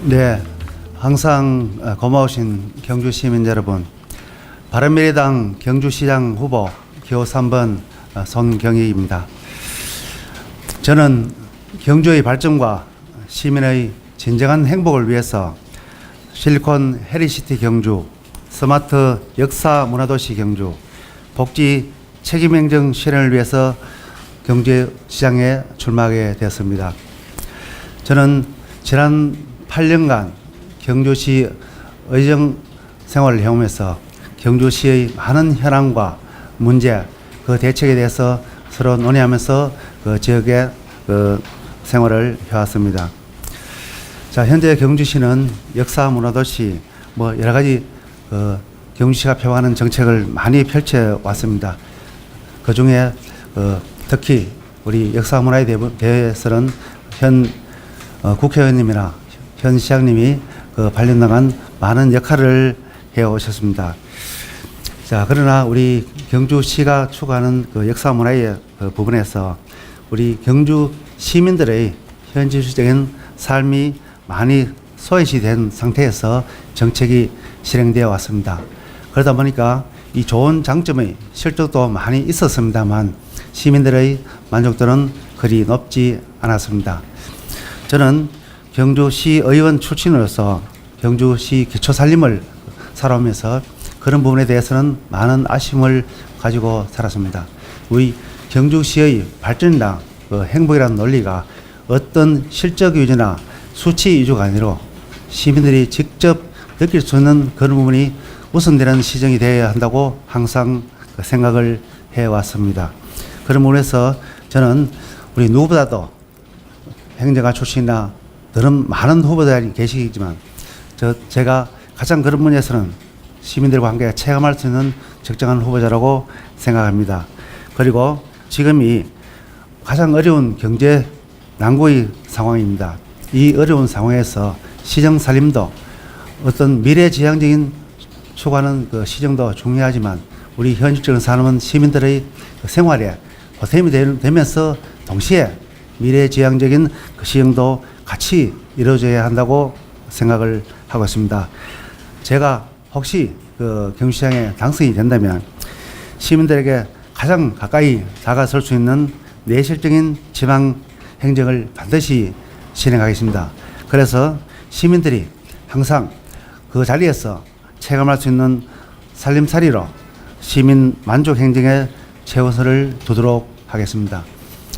네, 항상 고마우신 경주 시민 여러분, 바른미래당 경주시장 후보 기호 3번 손경익입니다. 저는 경주의 발전과 시민의 진정한 행복을 위해서 실리콘 해리시티 경주, 스마트 역사 문화도시 경주, 복지 책임행정 실현을 위해서 경주시장에 출마하게 되었습니다. 저는 지난 8년간 경주시 의정 생활을 해오면서 경주시의 많은 현안과 문제, 그 대책에 대해서 서로 논의하면서 그 지역의 생활을 해왔습니다. 자, 현재 경주시는 역사 문화도시 여러 가지 경주시가 표방하는 정책을 많이 펼쳐 왔습니다. 그 중에 특히 우리 역사 문화에 대해서는 현 국회의원님이나 현 시장님이 8년 동안 많은 역할을 해 오셨습니다. 자, 그러나 우리 경주시가 추구하는 역사 문화의 부분에서 우리 경주 시민들의 현실적인 삶이 많이 소외시 된 상태에서 정책이 실행되어 왔습니다. 그러다 보니까 이 좋은 장점의 실적도 많이 있었습니다만 시민들의 만족도는 그리 높지 않았습니다. 저는 경주시 의원 출신으로서 경주시 기초살림을 살아오면서 그런 부분에 대해서는 많은 아쉬움을 가지고 살았습니다. 우리 경주시의 발전이나 행복이라는 논리가 어떤 실적 위주나 수치 위주가 아니라 시민들이 직접 느낄 수 있는 그런 부분이 우선되는 시정이 되어야 한다고 항상 생각을 해왔습니다. 그런 부분에서 저는 우리 누구보다도 행정가 출신이나 다른 많은 후보들이 계시지만 제가 가장 그런 분야에서는 시민들과 함께 체감할 수 있는 적정한 후보자라고 생각합니다. 그리고 지금이 가장 어려운 경제 난국의 상황입니다. 이 어려운 상황에서 시정 살림도 어떤 미래지향적인 추구하는 시정도 중요하지만 우리 현실적인 삶은 시민들의 생활에 보탬이 되면서 동시에 미래지향적인 시정도 같이 이루어져야 한다고 생각을 하고 있습니다. 제가 혹시 경주시장에 당선이 된다면 시민들에게 가장 가까이 다가설 수 있는 내실적인 지방 행정을 반드시 진행하겠습니다. 그래서 시민들이 항상 그 자리에서 체감할 수 있는 살림살이로 시민 만족 행정에 최우선을 두도록 하겠습니다.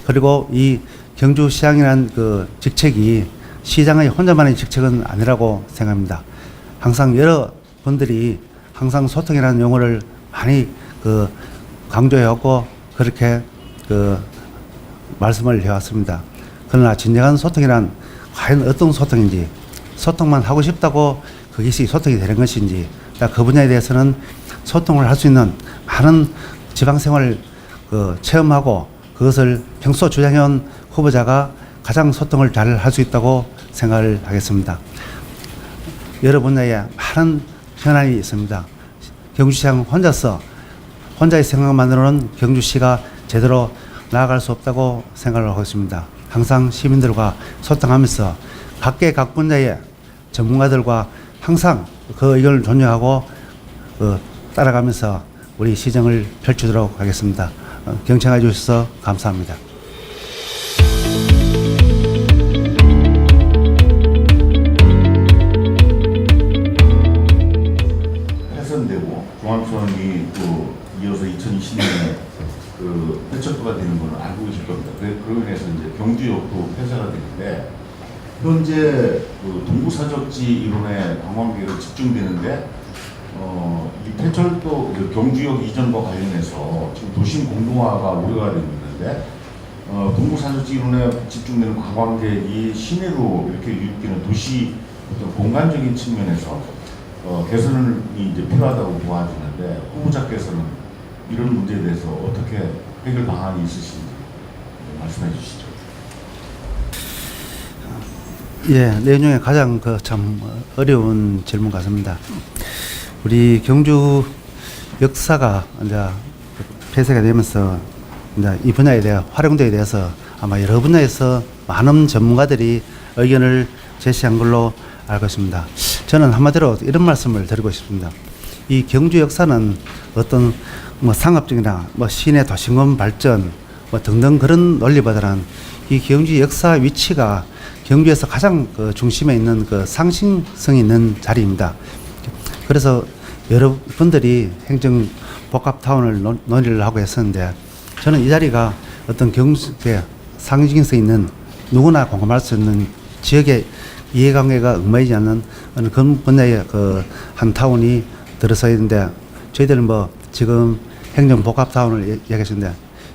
그리고 이 경주시장이라는 직책이 시장의 혼자만의 직책은 아니라고 생각합니다. 항상 여러분들이 항상 소통이라는 용어를 많이 강조해왔고 그렇게 말씀을 해왔습니다. 그러나 진정한 소통이란 과연 어떤 소통인지, 소통만 하고 싶다고 그것이 소통이 되는 것인지, 그 분야에 대해서는 소통을 할 수 있는 많은 지방생활을 체험하고 그것을 평소 주장해온 후보자가 가장 소통을 잘 할 수 있다고 생각을 하겠습니다. 여러 분야에 많은 현안이 있습니다. 경주시장 혼자의 생각만으로는 경주시가 제대로 나아갈 수 없다고 생각을 하고 있습니다. 항상 시민들과 소통하면서 각 분야의 전문가들과 항상 그 의견을 존중하고 따라가면서 우리 시정을 펼치도록 하겠습니다. 경청해 주셔서 감사합니다. 해선되고 중앙선이 또 이어서 2020년에 폐철도가 되는 건 알고 계실 겁니다. 그러고 해서 이제 경주역도 폐쇄가 되는데 현재 동부사적지 이론에 관광객이 집중되는데 이 폐철도 경주역 이전과 관련해서 지금 도심 공동화가 우려가 되고 있는데 동부사적지 이론에 집중되는 관광객이 시내로 이렇게 유입되는 도시 어떤 공간적인 측면에서 개선이 이제 필요하다고 보아지는데 후보자께서는 이런 문제에 대해서 어떻게 해결 방안이 있으신지 말씀해 주시죠. 예, 내용 중에 가장 참 어려운 질문 같습니다. 우리 경주 역사가 이제 폐쇄가 되면서 이제 이 분야에 대한 활용도에 대해서 아마 여러 분야에서 많은 전문가들이 의견을 제시한 걸로 알고 있습니다. 저는 한마디로 이런 말씀을 드리고 싶습니다. 이 경주 역사는 어떤 뭐 상업적이나 뭐 시내 도시공 발전 뭐 등등 그런 논리보다는 이 경주 역사 위치가 경주에서 가장 그 중심에 있는 그 상징성 있는 자리입니다. 그래서 여러분들이 행정 복합타운을 논의를 하고 했었는데 저는 이 자리가 어떤 경주의 상징성 있는 누구나 공감할 수 있는 지역의 이해관계가 얽매이지 않는 어느 그런 분야의 그 한 타운이 들어서 있는데 저희들은 뭐 지금 행정복합타운을 얘기하시는데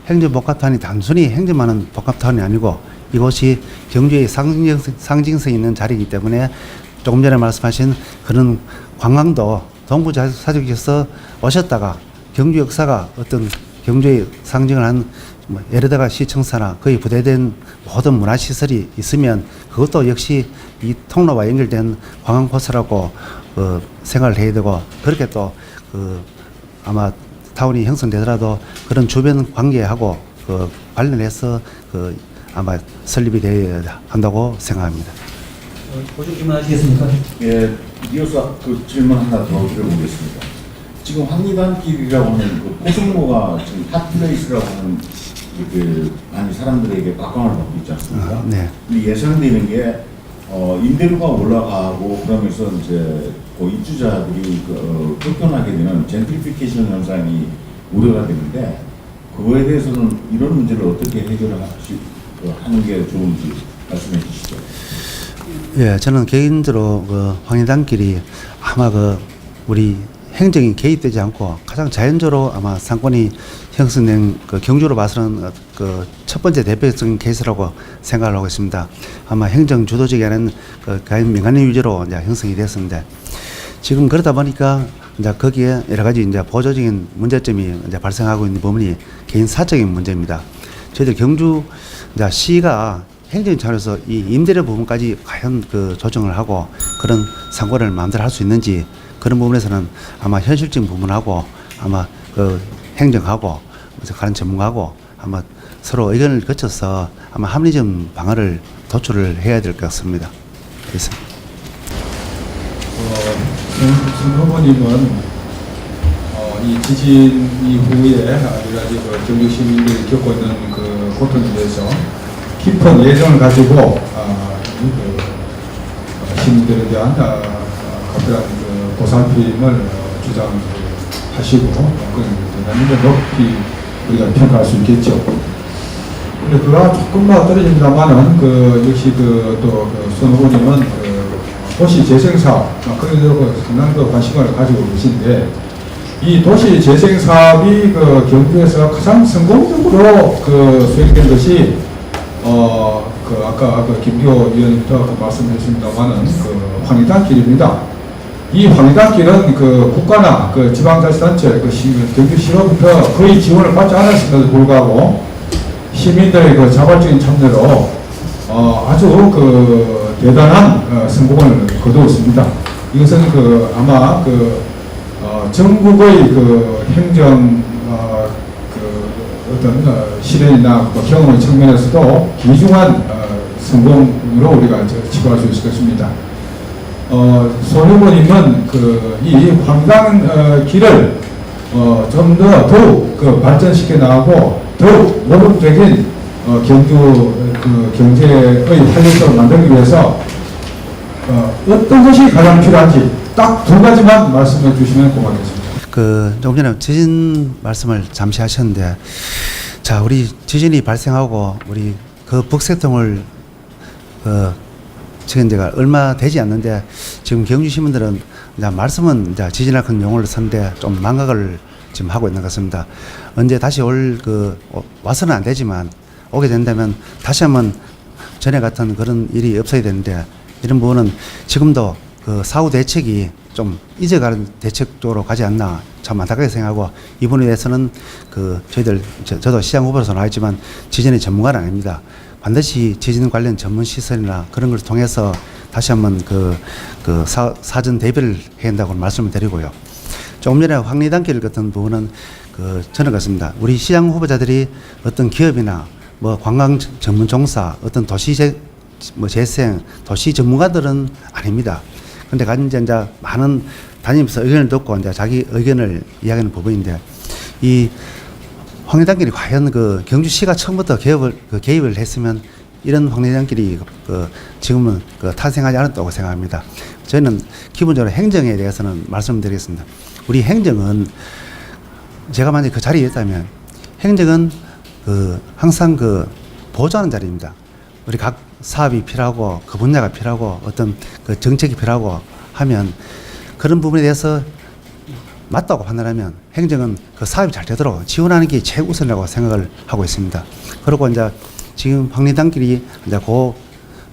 행정복합타운이 단순히 행정만은 복합타운이 아니고 이곳이 경주의 상징성 있는 자리이기 때문에 조금 전에 말씀하신 그런 관광도 동부사적에서 오셨다가 경주 역사가 어떤 경주의 상징을 한 뭐 예를 들어 시청사나 거의 부대된 모든 문화시설이 있으면 그것도 역시 이 통로와 연결된 관광 코스라고 생각을 해야 되고 그렇게 또 아마 타운이 형성되더라도 그런 주변 관계하고 관련해서 아마 설립이 되어야 한다고 생각합니다. 보조 질문하시겠습니까? 예, 이어서 그 질문 하나 더 드려보겠습니다. 지금 황리단길이라고 하는 그 고성로가 지금 핫플레이스라고 하는 그 많이 사람들에게 각광을 받고 있지 않습니까? 네. 근데 예상되는 게 임대료가 올라가고 그러면서 이제 그 입주자들이 쫓겨나게 되는 젠트리피케이션 현상이 우려가 되는데 그거에 대해서는 이런 문제를 어떻게 해결하는 게 좋은지 말씀해 주시죠. 예, 저는 개인적으로 황리단길이 아마 우리 행정이 개입되지 않고 가장 자연적으로 아마 상권이 형성된 경주로 봐서는 첫 번째 대표적인 케이스라고 생각을 하고 있습니다. 아마 행정 주도적이 아닌 민간인 위주로 이제 형성이 됐었는데 지금 그러다 보니까 이제 거기에 여러 가지 이제 보조적인 문제점이 이제 발생하고 있는 부분이 개인 사적인 문제입니다. 저희들 경주 이제 시가 행정 차원에서 이 임대료 부분까지 과연 조정을 하고 그런 상권을 마음대로 할 수 있는지 그런 부분에서는 아마 현실적인 부분하고 아마 행정하고 가는 전문가하고 아마 서로 의견을 거쳐서 아마 합리적 방안을 도출을 해야 될 것 같습니다. 그래서 손 후보님은 이 지진 이후에 여러 가지 경주 시민들이 겪고 있는 그 고통에 대해서 깊은 예정을 가지고 시민들에 대한 각별한 보살핌을 주장하시고 대단히 높이 우리가 평가할 수 있겠죠. 근데 그와 조금만 떨어진다면은 역시 손 후보님은 도시 재생 사업 그런 데로 상당히 관심을 가지고 계신데 이 도시 재생 사업이 경주에서 가장 성공적으로 수행된 것이 아까 김기호 의원님도 말씀하셨습니다만은 황리단길입니다. 이 황리단길은 국가나 지방자치단체 경주시로부터 거의 지원을 받지 않았음에도 불구하고 시민들의 자발적인 참여로 아주 대단한 성공을 거두었습니다. 이것은 아마 전국의 행정 어떤 실현이나 경험의 측면에서도 귀중한 성공으로 우리가 치부할 수 있을 것입니다. 손 후보님은 이 황리단길을 좀 더 더욱 발전시켜 나가고 더욱 모범적인 경주 경제의 활력소를 만들기 위해서 어떤 것이 가장 필요한지 딱 두 가지만 말씀해 주시면 고맙겠습니다. 조금 전에 지진 말씀을 잠시 하셨는데, 자, 우리 지진이 발생하고 우리 북새통을 지금 제가 얼마 되지 않는데 지금 경주 시민들은 이제 말씀은 이제 지진할 큰 용어를 쓰는데 좀 망각을 지금 하고 있는 것 같습니다. 언제 다시 와서는 안 되지만 오게 된다면 다시 한번 전에 같은 그런 일이 없어야 되는데 이런 부분은 지금도 사후 대책이 좀 잊어가는 대책 쪽으로 가지 않나 참 안타깝게 생각하고 이 부분에 대해서는 저도 시장 후보로서 나왔지만 지진의 전문가는 아닙니다. 반드시 지진 관련 전문 시설이나 그런 걸 통해서 다시 한번 사전 대비를 해야 한다고 말씀을 드리고요. 조금 전에 황리단길 같은 부분은 저는 그렇습니다. 우리 시장 후보자들이 어떤 기업이나 관광 전문 종사, 어떤 도시 뭐 재생, 도시 전문가들은 아닙니다. 근데 이제 많은 다니면서 의견을 듣고 이제 자기 의견을 이야기하는 부분인데 이 황리단길이 과연 그 경주시가 처음부터 개입을 했으면 이런 황리단길이 지금은 탄생하지 않았다고 생각합니다. 저희는 기본적으로 행정에 대해서는 말씀드리겠습니다. 우리 행정은 제가 만약 그 자리에 있다면 행정은 항상 보조하는 자리입니다. 우리 각 사업이 필요하고 그 분야가 필요하고 어떤 그 정책이 필요하고 하면 그런 부분에 대해서 맞다고 판단하면 행정은 그 사업이 잘 되도록 지원하는 게 최우선이라고 생각을 하고 있습니다. 그리고 이제 지금 황리단길이 이제 그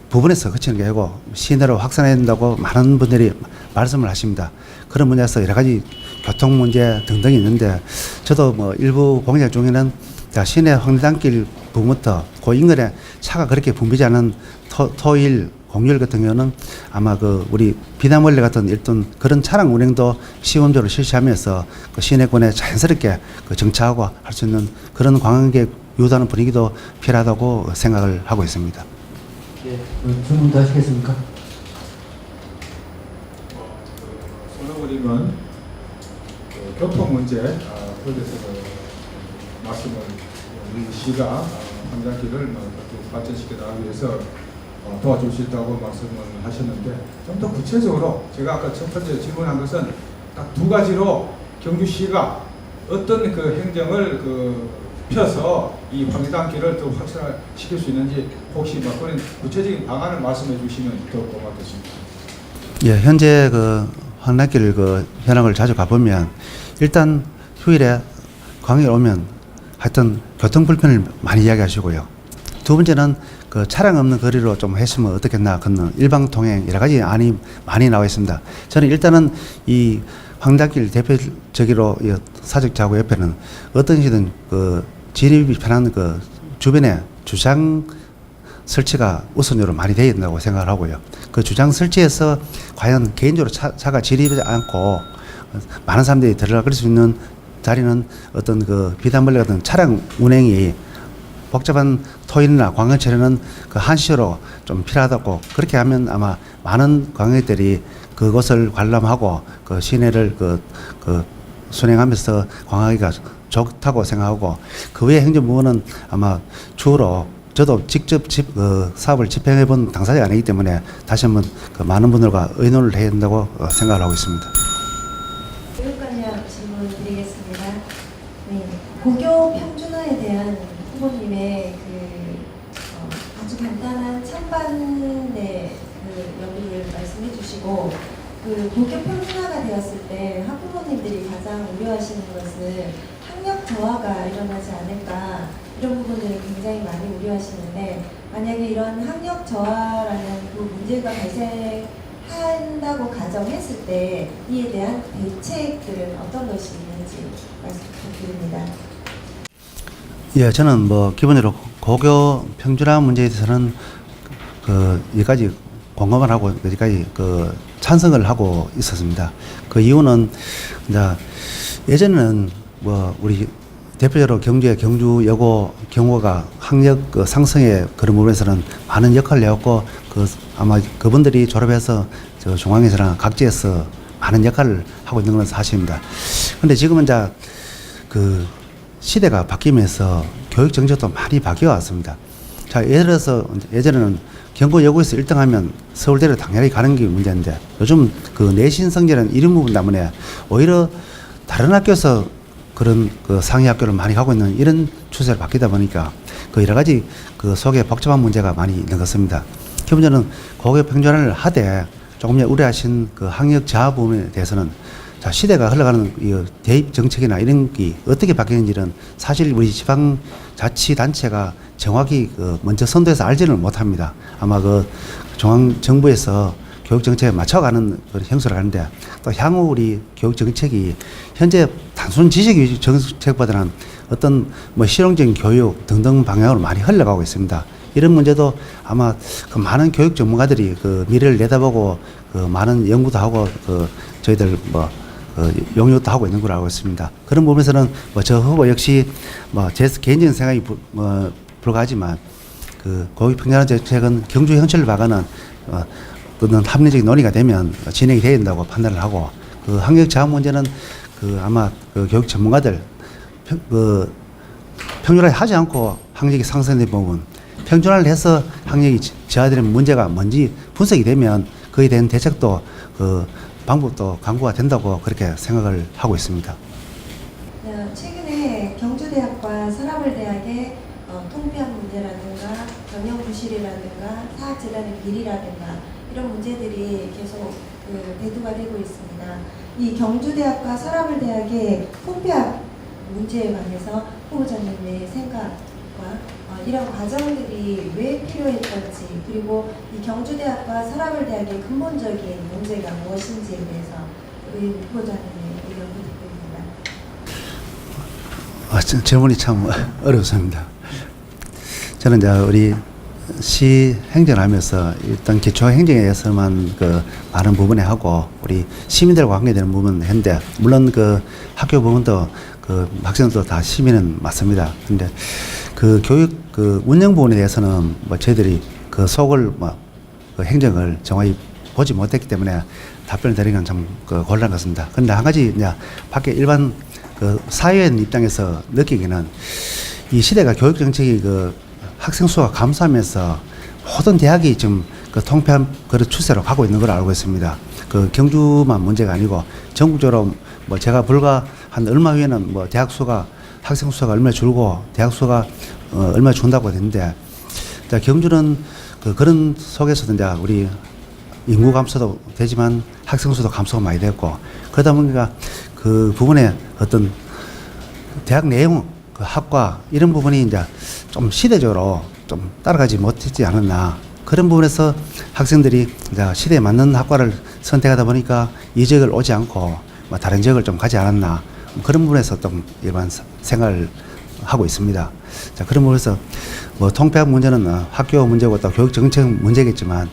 부분에서 그치는 게 아니고 시내로 확산해야 된다고 많은 분들이 말씀을 하십니다. 그런 분야에서 여러 가지 교통 문제 등등이 있는데 저도 뭐 일부 공약 중에는 시내 황리단길 부분부터 그 인근에 차가 그렇게 붐비지 않은 토일 공휴일 같은 경우는 아마 우리 비나멀리 같은 일단 그런 차량 운행도 시범적으로 실시하면서 시내권에 자연스럽게 정차하고 할 수 있는 그런 관광객 유도하는 분위기도 필요하다고 생각을 하고 있습니다. 예, 질문 더 하시겠습니까? 손호원님은 교통 문제 거기서 말씀을 우리 시가 황리단길을 발전시켜 나가기 위해서 도와줄 수 있다고 말씀을 하셨는데 좀 더 구체적으로 제가 아까 첫 번째 질문한 것은 딱 두 가지로 경주시가 어떤 그 행정을 펴서 이 황리단길을 더 확산시킬 수 있는지 혹시 뭐 그런 구체적인 방안을 말씀해 주시면 더 고맙겠습니다. 예, 현재 황리단길 현황을 자주 가보면 일단 휴일에 광역에 오면 하여튼 교통 불편을 많이 이야기하시고요. 두 번째는 차량 없는 거리로 좀 했으면 어떻겠나 그런 일방통행 여러 가지 안이 많이 나와 있습니다. 저는 일단은 이 황리단길 대표적으로 사적자구 옆에는 어떤 시든 진입이 편한 주변에 주장 설치가 우선으로 많이 되어야 된다고 생각을 하고요. 그 주장 설치에서 과연 개인적으로 차가 진입하지 않고 많은 사람들이 들어갈 수 있는 자리는 어떤 비단벌레 같은 차량 운행이 복잡한 토일이나 관광철에는 한시로 좀 필요하다고 그렇게 하면 아마 많은 관광객들이 그것을 관람하고 시내를 순행하면서 관광하기가 좋다고 생각하고 그 외에 행정 부분은 아마 주로 저도 직접 사업을 집행해 본 당사자가 아니기 때문에 다시 한번 많은 분들과 의논을 해야 된다고 생각을 하고 있습니다. 교육관련 질문 드리겠습니다. 네, 고교 평준화에 대한 후보님의 아주 간단한 찬반의 연구를 말씀해 주시고 고교 평준화가 되었을 때 학부모님들이 가장 우려하시는 것은 학력 저하가 일어나지 않을까 이런 부분을 굉장히 많이 우려하시는데 만약에 이런 학력 저하라는 그 문제가 발생한다고 가정했을 때 이에 대한 대책들은 어떤 것이 있는지 말씀 부탁드립니다. 예, 저는 기본적으로 고교 평준화 문제에 대해서는 여기까지 공감을 하고 여기까지 찬성을 하고 있었습니다. 그 이유는 이제 예전에는 우리 대표적으로 경주여고 경호가 학력 상승에 그런 부분에서는 많은 역할을 해왔고 아마 그분들이 졸업해서 중앙에서나 각지에서 많은 역할을 하고 있는 건 사실입니다. 그런데 지금은 이제 시대가 바뀌면서 교육 정책도 많이 바뀌어 왔습니다. 자, 예를 들어서 예전에는 경고여고에서 1등하면 서울대를 당연히 가는 게 문제인데 요즘 내신 성적은 이런 부분 때문에 오히려 다른 학교에서 그런 상위 학교를 많이 가고 있는 이런 추세를 바뀌다 보니까 여러 가지 속에 복잡한 문제가 많이 있는 것 같습니다. 기본적으로 고교 평준화를 하되 조금 전에 우려하신 학력 저하 부분에 대해서는 자, 시대가 흘러가는 대입 정책이나 이런 게 어떻게 바뀌는지는 사실 우리 지방자치단체가 정확히 먼저 선도해서 알지는 못합니다. 아마 중앙정부에서 교육정책에 맞춰가는 그런 형수를 하는데 또 향후 우리 교육정책이 현재 단순 지식 정책보다는 어떤 실용적인 교육 등등 방향으로 많이 흘러가고 있습니다. 이런 문제도 아마 많은 교육 전문가들이 미래를 내다보고 많은 연구도 하고 저희들 용역도 하고 있는 걸 알고 있습니다. 그런 부분에서는 저 후보 역시 제 개인적인 생각이 불과하지만 그 고육평준화 정책은 경주 현실을 봐가는 어떤 합리적인 논의가 되면 진행이 되어야 된다고 판단을 하고, 그 학력 제한 문제는 그 아마 그 교육 전문가들 평준화를 하지 않고 학력이 상승된 부분, 평준화를 해서 학력이 저하되는 문제가 뭔지 분석이 되면 그에 대한 대책도 그 방법도 강구가 된다고 그렇게 생각을 하고 있습니다. 최근에 경주대학과 서라벌대학의 통폐합 문제라든가 경영 부실이라든가 사학재단의 비리라든가 이런 문제들이 계속 대두가 되고 있습니다. 이 경주대학과 서라벌대학의 통폐합 문제에 관해서 후보자님의 생각과 이런 과정들이 왜 필요했던지, 그리고 이 경주대학과 서라벌대학의 근본적인 문제가 무엇인지에 대해서 우리 후보자님의 의견 부탁드립니다. 질문이 참 어렵습니다. 저는 이제 우리 시 행정을 하면서 일단 기초 행정에 대해서만 그 많은 부분에 하고 우리 시민들과 관계되는 부분은 했는데, 물론 그 학교 부분도 그 학생들도 다 시민은 맞습니다. 근데 그 교육 그 운영 부분에 대해서는 뭐 저희들이 그 속을 그 행정을 정확히 보지 못했기 때문에 답변을 드리기는 좀 그 곤란한 것 같습니다. 그런데 한 가지 이제 밖에 일반 그 사회인 입장에서 느끼기는 이 시대가 교육 정책이 그 학생 수가 감소하면서 모든 대학이 지금 그 통폐합 그런 추세로 가고 있는 걸 알고 있습니다. 그 경주만 문제가 아니고 전국적으로 뭐 제가 불과 한 얼마 후에는 뭐 대학 수가 학생 수가 얼마 줄고 대학 수가 얼마 준다고 했는데, 경주는 그런 속에서도 이제 우리 인구 감소도 되지만 학생 수도 감소가 많이 됐고, 그러다 보니까 그 부분에 어떤 대학 내용, 그 학과 이런 부분이 이제 좀 시대적으로 좀 따라가지 못했지 않았나. 그런 부분에서 학생들이 이제 시대에 맞는 학과를 선택하다 보니까 이 지역을 오지 않고 뭐 다른 지역을 좀 가지 않았나. 그런 부분에서 좀 일반 생각을 하고 있습니다. 자, 그런 부분에서 뭐 통폐합 문제는 학교 문제고 또 교육 정책 문제겠지만,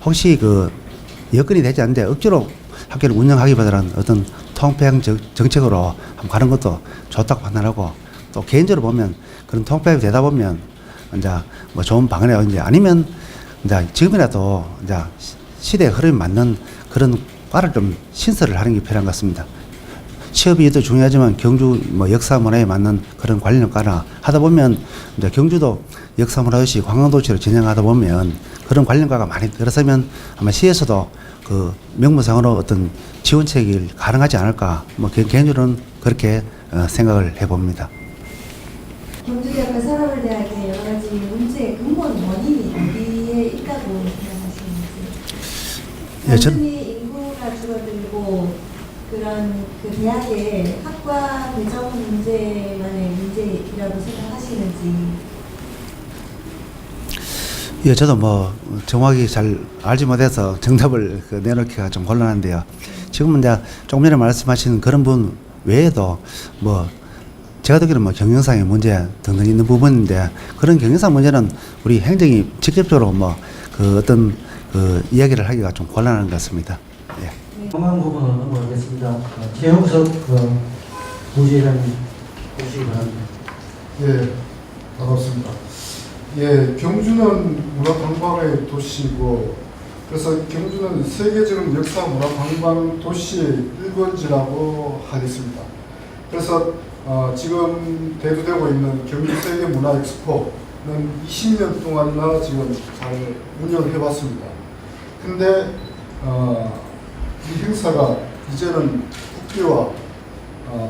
혹시 그 여건이 되지 않는데 억지로 학교를 운영하기보다는 어떤 통폐합 정책으로 한번 가는 것도 좋다고 판단하고, 또 개인적으로 보면 그런 통폐합이 되다 보면 이제 뭐 좋은 방안이 이제 아니면 이제 지금이라도 이제 시대의 흐름에 맞는 그런 과를 좀 신설을 하는 게 필요한 것 같습니다. 취업이 더 중요하지만 경주 뭐 역사 문화에 맞는 그런 관련 과나 하다 보면 이제 경주도 역사 문화 도시 관광 도시로 진행하다 보면 그런 관련과가 많이 들어서면 아마 시에서도 그 명무상으로 어떤 지원책이 가능하지 않을까, 뭐 개인적으로는 그렇게 생각을 해봅니다. 경주대학과 서라벌대학의 여러 가지 문제의 근본 원인이 어디에 있다고 생각하시는지? 단순히 인구가 줄어들고 그런 그 대학의 학과 배정 문제만의 문제라고 생각하시는지? 예, 저도 뭐 정확히 잘 알지 못해서 정답을 내놓기가 좀 곤란한데요. 지금은 이제 조금 전에 말씀하신 그런 분 외에도 뭐 제가 듣기로는 뭐 경영상의 문제 등등 있는 부분인데, 그런 경영상 문제는 우리 행정이 직접적으로 뭐 그 어떤 그 이야기를 하기가 좀 곤란한 것 같습니다. 예. 다음 부분은 넘어가겠습니다. 최영석 부지회장님 오시기 바랍니다. 예, 반갑습니다. 예, 경주는 문화관광의 도시고, 그래서 경주는 세계적인 역사 문화관광 도시의 1번지라고 하겠습니다. 그래서 지금 대두되고 있는 경주 세계 문화 엑스포는 20년 동안이나 지금 잘 운영을 해봤습니다. 근데 이 행사가 이제는 국비와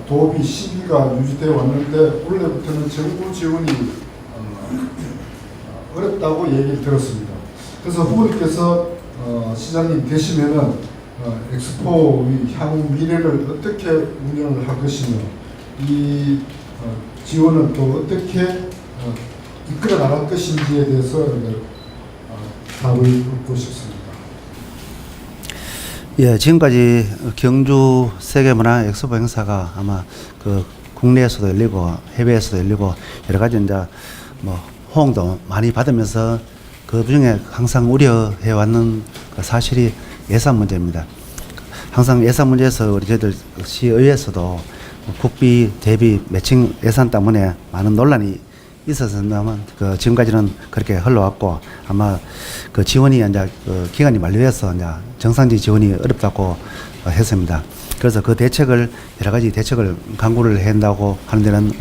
도비 시비가 유지되어 왔는데, 올해부터는 정부 지원이 어렵다고 얘기를 들었습니다. 그래서 후보님께서 시장님 되시면은 엑스포의 향후 미래를 어떻게 운영을 할 것이며, 이 지원을 또 어떻게 이끌어 나갈 것인지에 대해서 답을 듣고 싶습니다. 예, 지금까지 경주 세계문화 엑스포 행사가 아마 그 국내에서도 열리고 해외에서도 열리고 여러 가지 이제 뭐 호응도 많이 받으면서 그 중에 항상 우려해 왔는 그 사실이 예산 문제입니다. 항상 예산 문제에서 우리 저희들 시의회에서도 국비 대비 매칭 예산 때문에 많은 논란이 있었는다면 그 지금까지는 그렇게 흘러왔고 아마 그 지원이 이제 그 기간이 만료해서 이제 정상적인 지원이 어렵다고 했습니다. 그래서 그 대책을 여러 가지 대책을 강구를 해야 한다고 하는 데는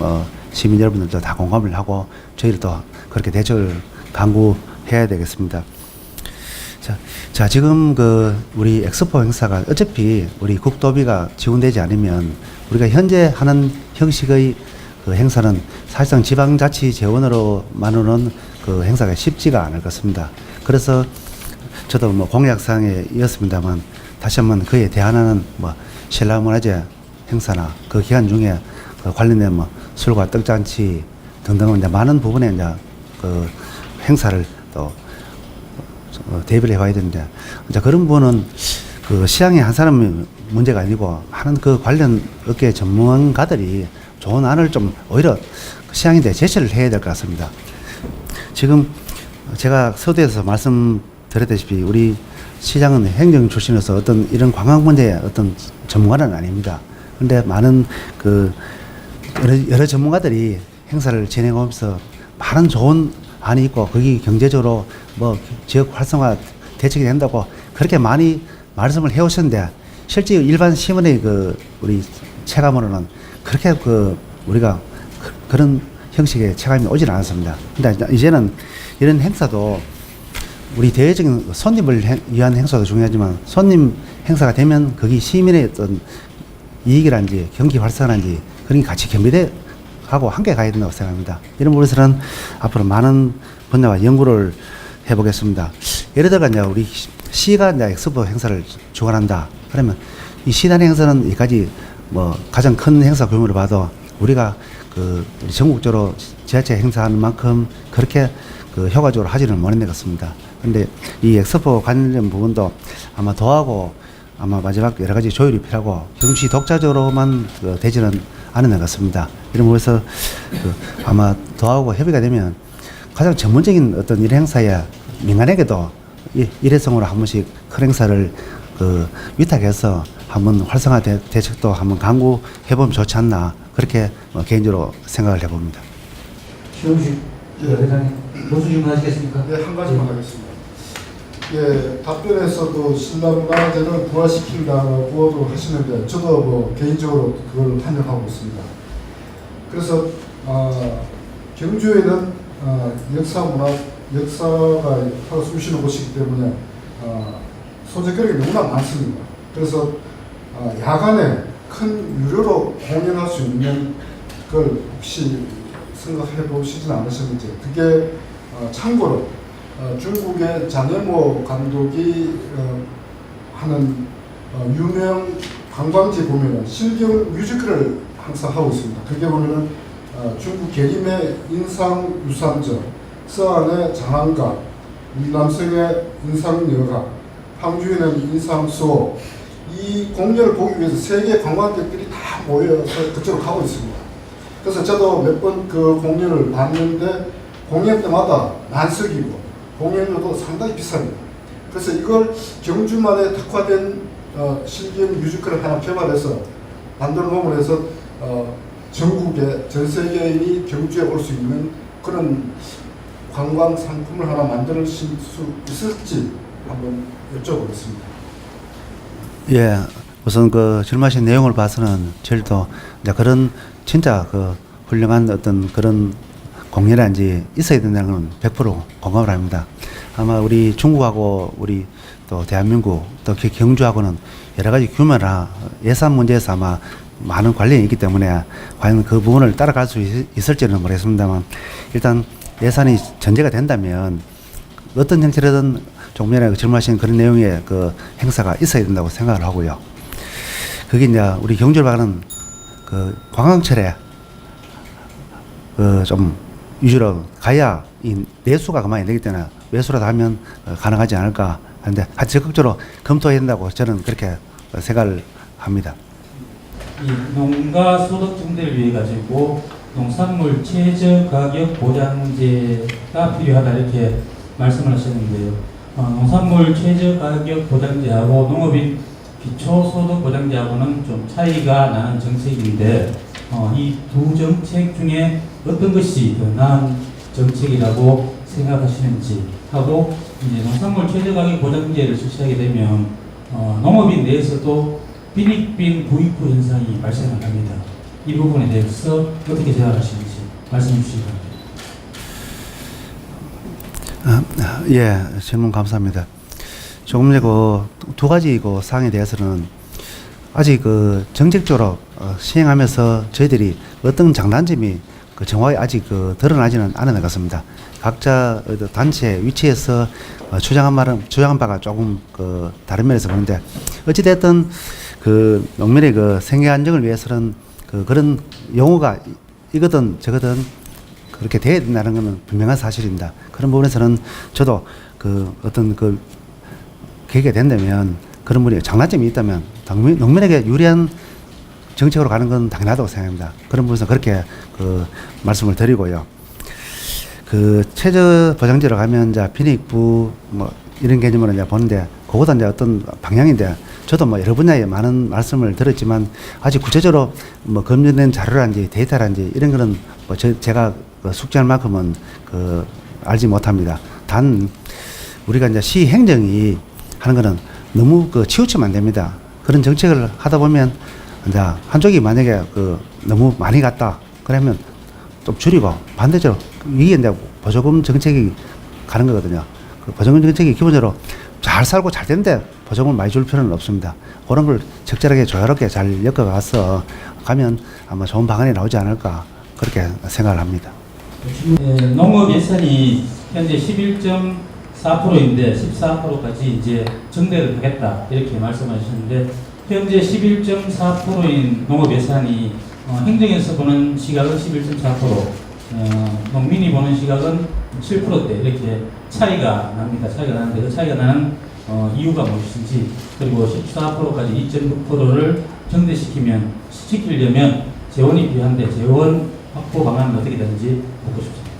시민 여러분들도 다 공감을 하고 저희들도 그렇게 대책을 강구해야 되겠습니다. 자, 지금 그 우리 엑스포 행사가 어차피 우리 국도비가 지원되지 않으면 우리가 현재 하는 형식의 그 행사는 사실상 지방자치 재원으로만으로는 그 행사가 쉽지가 않을 것입니다. 그래서 저도 뭐 공약사항에 이었습니다만 다시 한번 그에 대안하는 뭐 신라문화제 행사나 그 기간 중에 그 관련된 뭐 술과 떡잔치 등등 이제 많은 부분에 이제 그 행사를 또 대비를 해봐야 되는데 이제 그런 부분은 그 시장의 한 사람의 문제가 아니고 하는 그 관련 업계 전문가들이 좋은 안을 좀 오히려 시장인데 제시를 해야 될 것 같습니다. 지금 제가 서두에서 말씀드렸다시피 우리 시장은 행정 출신으로서 어떤 이런 관광 문제의 어떤 전문가는 아닙니다. 근데 많은 그 여러 전문가들이 행사를 진행하면서 많은 좋은 안이 있고 거기 경제적으로 뭐 지역 활성화 대책이 된다고 그렇게 많이 말씀을 해오셨는데 실제 일반 시민의 그 우리 체감으로는 그렇게 그 우리가 그런 형식의 체감이 오질 않았습니다. 근데 이제는 이런 행사도 우리 대외적인 손님을 위한 행사도 중요하지만 손님 행사가 되면 거기 시민의 어떤 이익이란지 경기 활성화란지 그런 게 같이 겸비돼 하고 함께 가야 된다고 생각합니다. 이런 부분에서는 앞으로 많은 분야와 연구를 해보겠습니다. 예를 들어 이제 우리 시가 이제 엑스포 행사를 주관한다. 그러면 이 시단 행사는 여기까지 뭐 가장 큰 행사 규모를 봐도 우리가 그 전국적으로 지자체 행사하는 만큼 그렇게 그 효과적으로 하지는 못했는 것 같습니다. 근데 이 엑스포 관련 부분도 아마 더하고 아마 마지막 여러 가지 조율이 필요하고 경시 독자적으로만 되지는 않은 것 같습니다. 이런 부분에서 아마 더하고 협의가 되면 가장 전문적인 어떤 일 행사에 민간에게도 일회성으로 한 번씩 큰 행사를 위탁해서 한번 활성화 대책도 한번 강구해보면 좋지 않나 그렇게 개인적으로 생각을 해봅니다. 최영식 회장님 보수 질문하시겠습니까? 네, 한 가지만 하겠습니다. 예, 답변에서도 신라문화재를 부활시킨다고도 하시는데 저도 뭐 개인적으로 그걸 환영하고 있습니다. 그래서 경주에는 역사가 숨쉬는 곳이기 때문에 소재거리가 너무나 많습니다. 그래서 야간에 큰 유료로 공연할 수 있는 걸 혹시 생각해 보시진 않으셨는지. 그게 참고로 중국의 장여모 감독이 하는 유명 관광지 보면은 실경 뮤지컬을 항상 하고 있습니다. 그게 보면은 중국 계림의 인상유산저, 서안의 장안가, 남성의 인상여가, 항주에는 인상수호, 이 공연을 보기 위해서 세계 관광객들이 다 모여서 그쪽으로 가고 있습니다. 그래서 저도 몇 번 그 공연을 봤는데 공연 때마다 난석이고 공연료도 상당히 비쌉니다. 그래서 이걸 경주만에 특화된 실기형 뮤지컬을 하나 개발해서 만들어 놓음으로 해서 전국에 전 세계인이 경주에 올 수 있는 그런 관광 상품을 하나 만들 수 있을지 한번 여쭤보겠습니다. 예, 우선 그 질문하신 내용을 봐서는 저희도 이제 그런 진짜 그 훌륭한 어떤 그런 공연이란지 있어야 된다는 건 100% 공감을 합니다. 아마 우리 중국하고 우리 또 대한민국 또 경주하고는 여러 가지 규모나 예산 문제에서 아마 많은 관련이 있기 때문에 과연 그 부분을 따라갈 수 있을지는 모르겠습니다만 일단 예산이 전제가 된다면 어떤 형태로든 조금 전에 질문하신 그런 내용의 그 행사가 있어야 된다고 생각을 하고요. 그게 이제 우리 경주를 가는 그 관광철에 좀 위주로 가야 이 내수가 그만이 되기 때문에 외수라도 하면 가능하지 않을까 하는데 적극적으로 검토해야 된다고 저는 그렇게 생각을 합니다. 이 농가 소득 증대를 위해 가지고 농산물 최저 가격 보장제가 필요하다 이렇게 말씀을 하셨는데요. 농산물 최저 가격 보장제하고 농업인 기초소득 보장제하고는 좀 차이가 나는 정책인데 이 두 정책 중에 어떤 것이 더 나은 정책이라고 생각하시는지 하고 이제 농산물 최저가격 보장제를 실시하게 되면 농업인 내에서도 빈익빈 부익부 현상이 발생을 합니다. 이 부분에 대해서 어떻게 생각하시는지 말씀해 주시기 바랍니다. 예, 질문 감사합니다. 조금 전에 두 가지 사항에 대해서는 아직 정책적으로 시행하면서 저희들이 어떤 장단점이 정확히 아직 드러나지는 않은 것 같습니다. 각자 단체 위치에서 주장한 바가 조금 다른 면에서 보는데 어찌됐든 농민의 생계 안정을 위해서는 그런 용어가 이거든 저거든 그렇게 돼야 된다는 것은 분명한 사실입니다. 그런 부분에서는 저도 어떤 계기가 된다면 그런 분이 장단점이 있다면 농민에게 유리한 정책으로 가는 건 당연하다고 생각합니다. 그런 부분에서 그렇게 말씀을 드리고요. 최저 보장제로 가면 이제 빈익부 이런 개념으로 이제 보는데 그거도 이제 어떤 방향인데 저도 여러 분야에 많은 말씀을 들었지만 아직 구체적으로 검증된 자료라든지 데이터라든지 이런 거는 제가 숙지할 만큼은 알지 못합니다. 단 우리가 이제 시 행정이 하는 거는 너무 치우치면 안 됩니다. 그런 정책을 하다 보면 이제 한쪽이 만약에 너무 많이 갔다 그러면 좀 줄이고 반대적으로 이게 이제 보조금 정책이 가는 거거든요. 보조금 정책이 기본적으로 잘 살고 잘 되는데 보조금을 많이 줄 필요는 없습니다. 그런 걸 적절하게 조화롭게 잘 엮어가서 가면 아마 좋은 방안이 나오지 않을까 그렇게 생각을 합니다. 농업 예산이 현재 11.4%인데 14%까지 이제 증대를 하겠다 이렇게 말씀하셨는데 현재 11.4%인 농업 예산이 행정에서 보는 시각은 11.4%, 농민이 보는 시각은 7%대 이렇게 차이가 납니다. 차이가 나는데 그 차이가 나는 이유가 무엇인지 그리고 14%까지 2.9%를 시키려면 재원이 필요한데 재원 확보 방안은 어떻게 되는지 보고 싶습니다.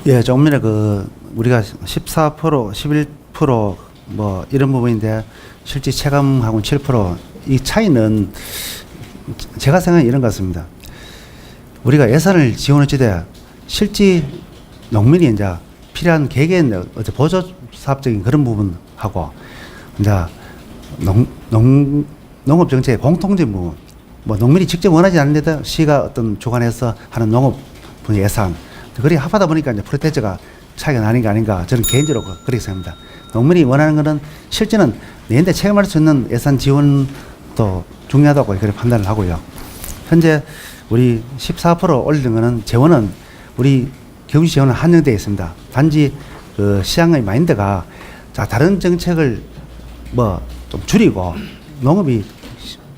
예, 조금 전에 우리가 14%, 11% 이런 부분인데 실제 체감하고는 7%. 이 차이는 제가 생각하는 이런 것 같습니다. 우리가 예산을 지원할 때 실제 농민이 이제 필요한 개개인 보조 사업적인 그런 부분하고 이제 농업 정책의 공통적인 부분, 농민이 직접 원하지 않는데도 시가 어떤 주관해서 하는 농업 분야 예산, 그리 합하다 보니까 이제 프로테이저가 차이가 나는 게 아닌가 저는 개인적으로 그렇게 생각합니다. 농민이 원하는 것은 실제는 내년에 체감할 수 있는 예산 지원도 중요하다고 그렇게 판단을 하고요. 현재 우리 14% 올리는 것은 재원은 우리 경주 재원은 한정되어 있습니다. 단지 시장의 마인드가 다른 정책을 좀 줄이고 농업이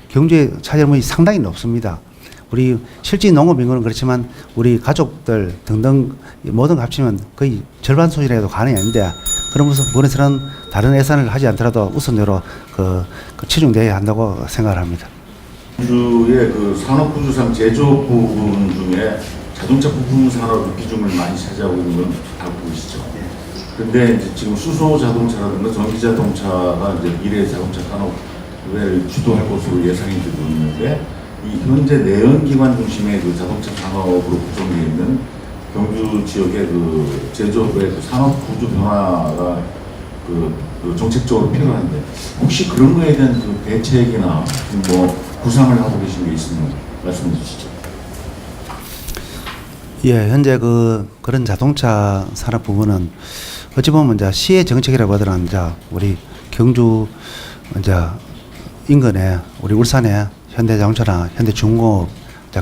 경주의 차지하는 상당히 높습니다. 우리 실제 농업 인구는 그렇지만 우리 가족들 등등 모든 거 합치면 거의 절반 수준이라도 가능이 아닌데 그런 부분에서는 다른 예산을 하지 않더라도 우선적으로 치중되어야 한다고 생각을 합니다. 경주의 산업구조상 제조업 부분 중에 자동차 부품 산업 비중을 많이 차지하고 있는 건 알고 계시죠? 그런데 이제 지금 수소 자동차라든가 전기 자동차가 이제 미래 자동차 산업을 주도할 것으로 예상이 되고 있는데 이 현재 내연기관 중심의 자동차 산업으로 구성되어 있는 경주 지역의 제조업의 산업 구조 변화가 정책적으로 필요한데 혹시 그런 거에 대한 대책이나 구상을 하고 계신 게 있으면 말씀해 주시죠. 예, 현재 그런 자동차 산업 부분은 어찌 보면 이제 시의 정책이라고 하더라도 이제 우리 경주 이제 인근에 우리 울산에 현대자동차나 현대중공업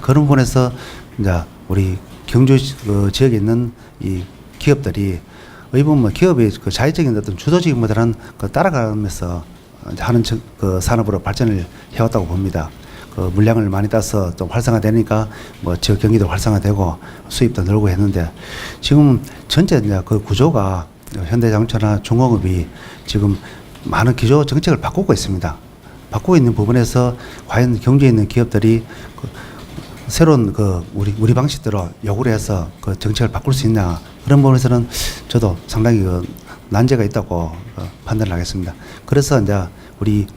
그런 부분에서 이제 우리 경주 지역에 있는 이 기업들이 의부분 기업의 자율적인 어떤 주도적인 것들은 따라가면서 하는 산업으로 발전을 해왔다고 봅니다. 물량을 많이 따서 좀 활성화되니까 지역 경기도 활성화되고 수입도 늘고 했는데 지금 전체 이제 구조가 현대자동차나 중공업이 지금 많은 기조 정책을 바꾸고 있습니다. 바꾸고 있는 부분에서 과연 경주에 있는 기업들이 새로운 우리 방식대로 요구를 해서 정책을 바꿀 수 있냐 그런 부분에서는 저도 상당히 난제가 있다고 판단을 하겠습니다. 그래서 이제 우리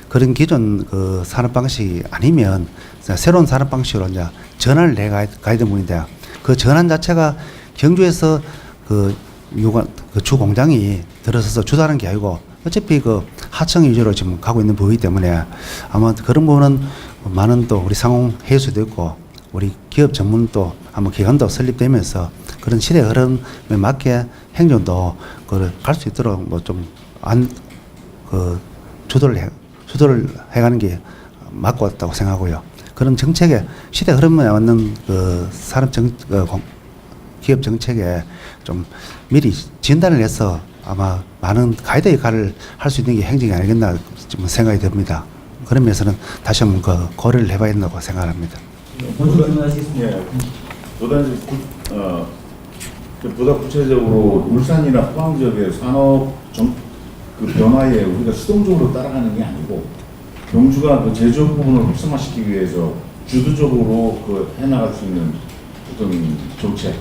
그런 기존 그 산업 방식이 아니면 새로운 산업 방식으로 이제 전환을 해 가야 되는 부분인데 그 전환 자체가 경주에서 그 주 공장이 들어서서 주도하는 게 아니고 어차피 그 하청 위주로 지금 가고 있는 부분이기 때문에 아마 그런 부분은 많은 또 우리 상공 해수도 있고 우리 기업 전문도 아마 기관도 설립되면서 그런 시대 흐름에 맞게 행정도 그걸 갈 수 있도록 뭐 좀 주도를 해가는 게 맞고 왔다고 생각하고요. 그런 정책에 시대 흐름에 맞는 그 기업 정책에 좀 미리 진단을 해서 아마 많은 가이드 역할을 할 수 있는 게 행정이 아니겠나 좀 생각이 듭니다. 그런 면에서는 다시 한번 그 고려를 해봐야 된다고 생각합니다. 보수 질문하시겠습니까? 예. 보다 이제 보다 구체적으로 울산이나 포항 지역의 산업 그 변화에 우리가 수동적으로 따라가는 게 아니고 경주가 그 제조업 부분을 활성화시키기 위해서 주도적으로 그 해나갈 수 있는 어떤 정책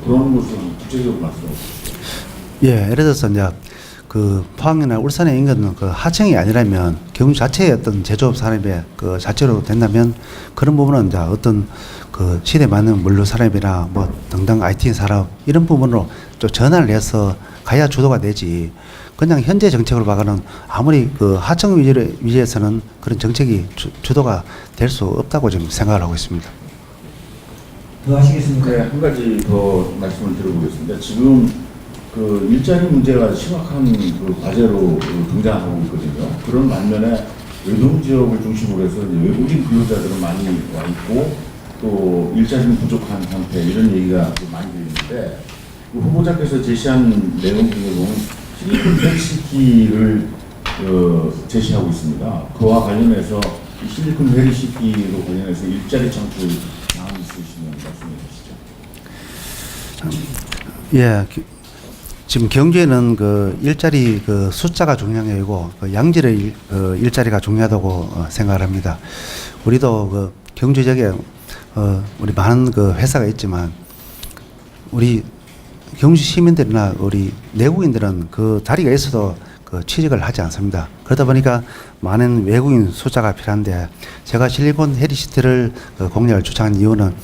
그런 것을 구체적으로 말씀해 주시죠. 예, 예를 들어서 이제 그 포항이나 울산의 인근은 그 하청이 아니라면 경주 자체의 어떤 제조업 산업의 그 자체로 된다면 그런 부분은 이제 어떤 그 시대에 맞는 물류 산업이나 뭐 등등 IT 산업 이런 부분으로 좀 전환을 해서 가야 주도가 되지. 그냥 현재 정책으로 봐가는 아무리 그 하청 위주에서는 그런 정책이 주도가 될 수 없다고 지금 생각을 하고 있습니다. 더 하시겠습니까? 네, 한 가지 더 말씀을 드려보겠습니다. 지금 그 일자리 문제가 심각한 그 과제로 등장하고 있거든요. 그런 반면에 외동 지역을 중심으로 해서 이제 외국인 근로자들은 많이 와 있고 또 일자리는 부족한 상태 이런 얘기가 좀 많이 들리는데 그 후보자께서 제시한 내용 중에 보면 실리콘 밸시티를 제시하고 있습니다. 그와 관련해서 실리콘 밸시티로 관련해서 일자리 창출 방안 있으시면 말씀해 주시죠. 예, 지금 경주에는 그 일자리 그 숫자가 중요한 게 아니고 그 양질의 일자리가 중요하다고 생각을 합니다. 우리도 그 경주 지역에 우리 많은 그 회사가 있지만 우리 경주 시민들이나 우리 내국인들은 그 자리가 있어도 그 취직을 하지 않습니다. 그러다 보니까 많은 외국인 숫자가 필요한데 제가 실리콘 헬리시티를 공략을 주창한 이유는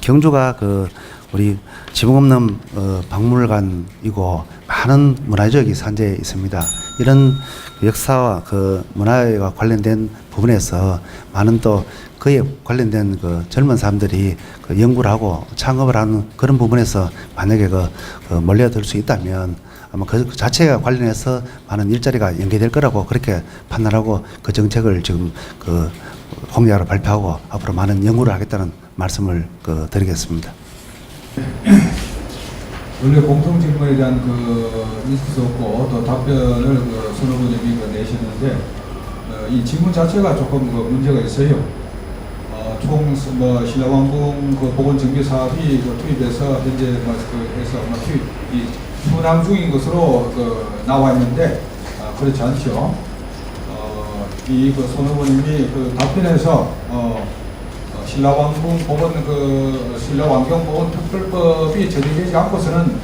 경주가 그 우리 지붕 없는 박물관이고 많은 문화적이 산재해 있습니다. 이런 역사와 그 문화와 관련된 부분에서 많은 또 그에 관련된 그 젊은 사람들이 그 연구를 하고 창업을 하는 그런 부분에서 만약에 몰려들 수 있다면 아마 그 자체가 관련해서 많은 일자리가 연계될 거라고 그렇게 판단하고 그 정책을 지금 그 공약으로 발표하고 앞으로 많은 연구를 하겠다는 말씀을 드리겠습니다. 원래 공통 질문에 대한 있을 수 없고 또 답변을 손 후보님이 내시는데 이 질문 자체가 조금 문제가 있어요. 총 신라왕궁 보건 정비 사업이 투입돼서 현재 해서 투입이 순항 중인 것으로 나와 있는데 그렇지 않죠. 손 후보님이 답변에서 신라왕궁 보건 신라왕경 보건 특별법이 제정되지 않고서는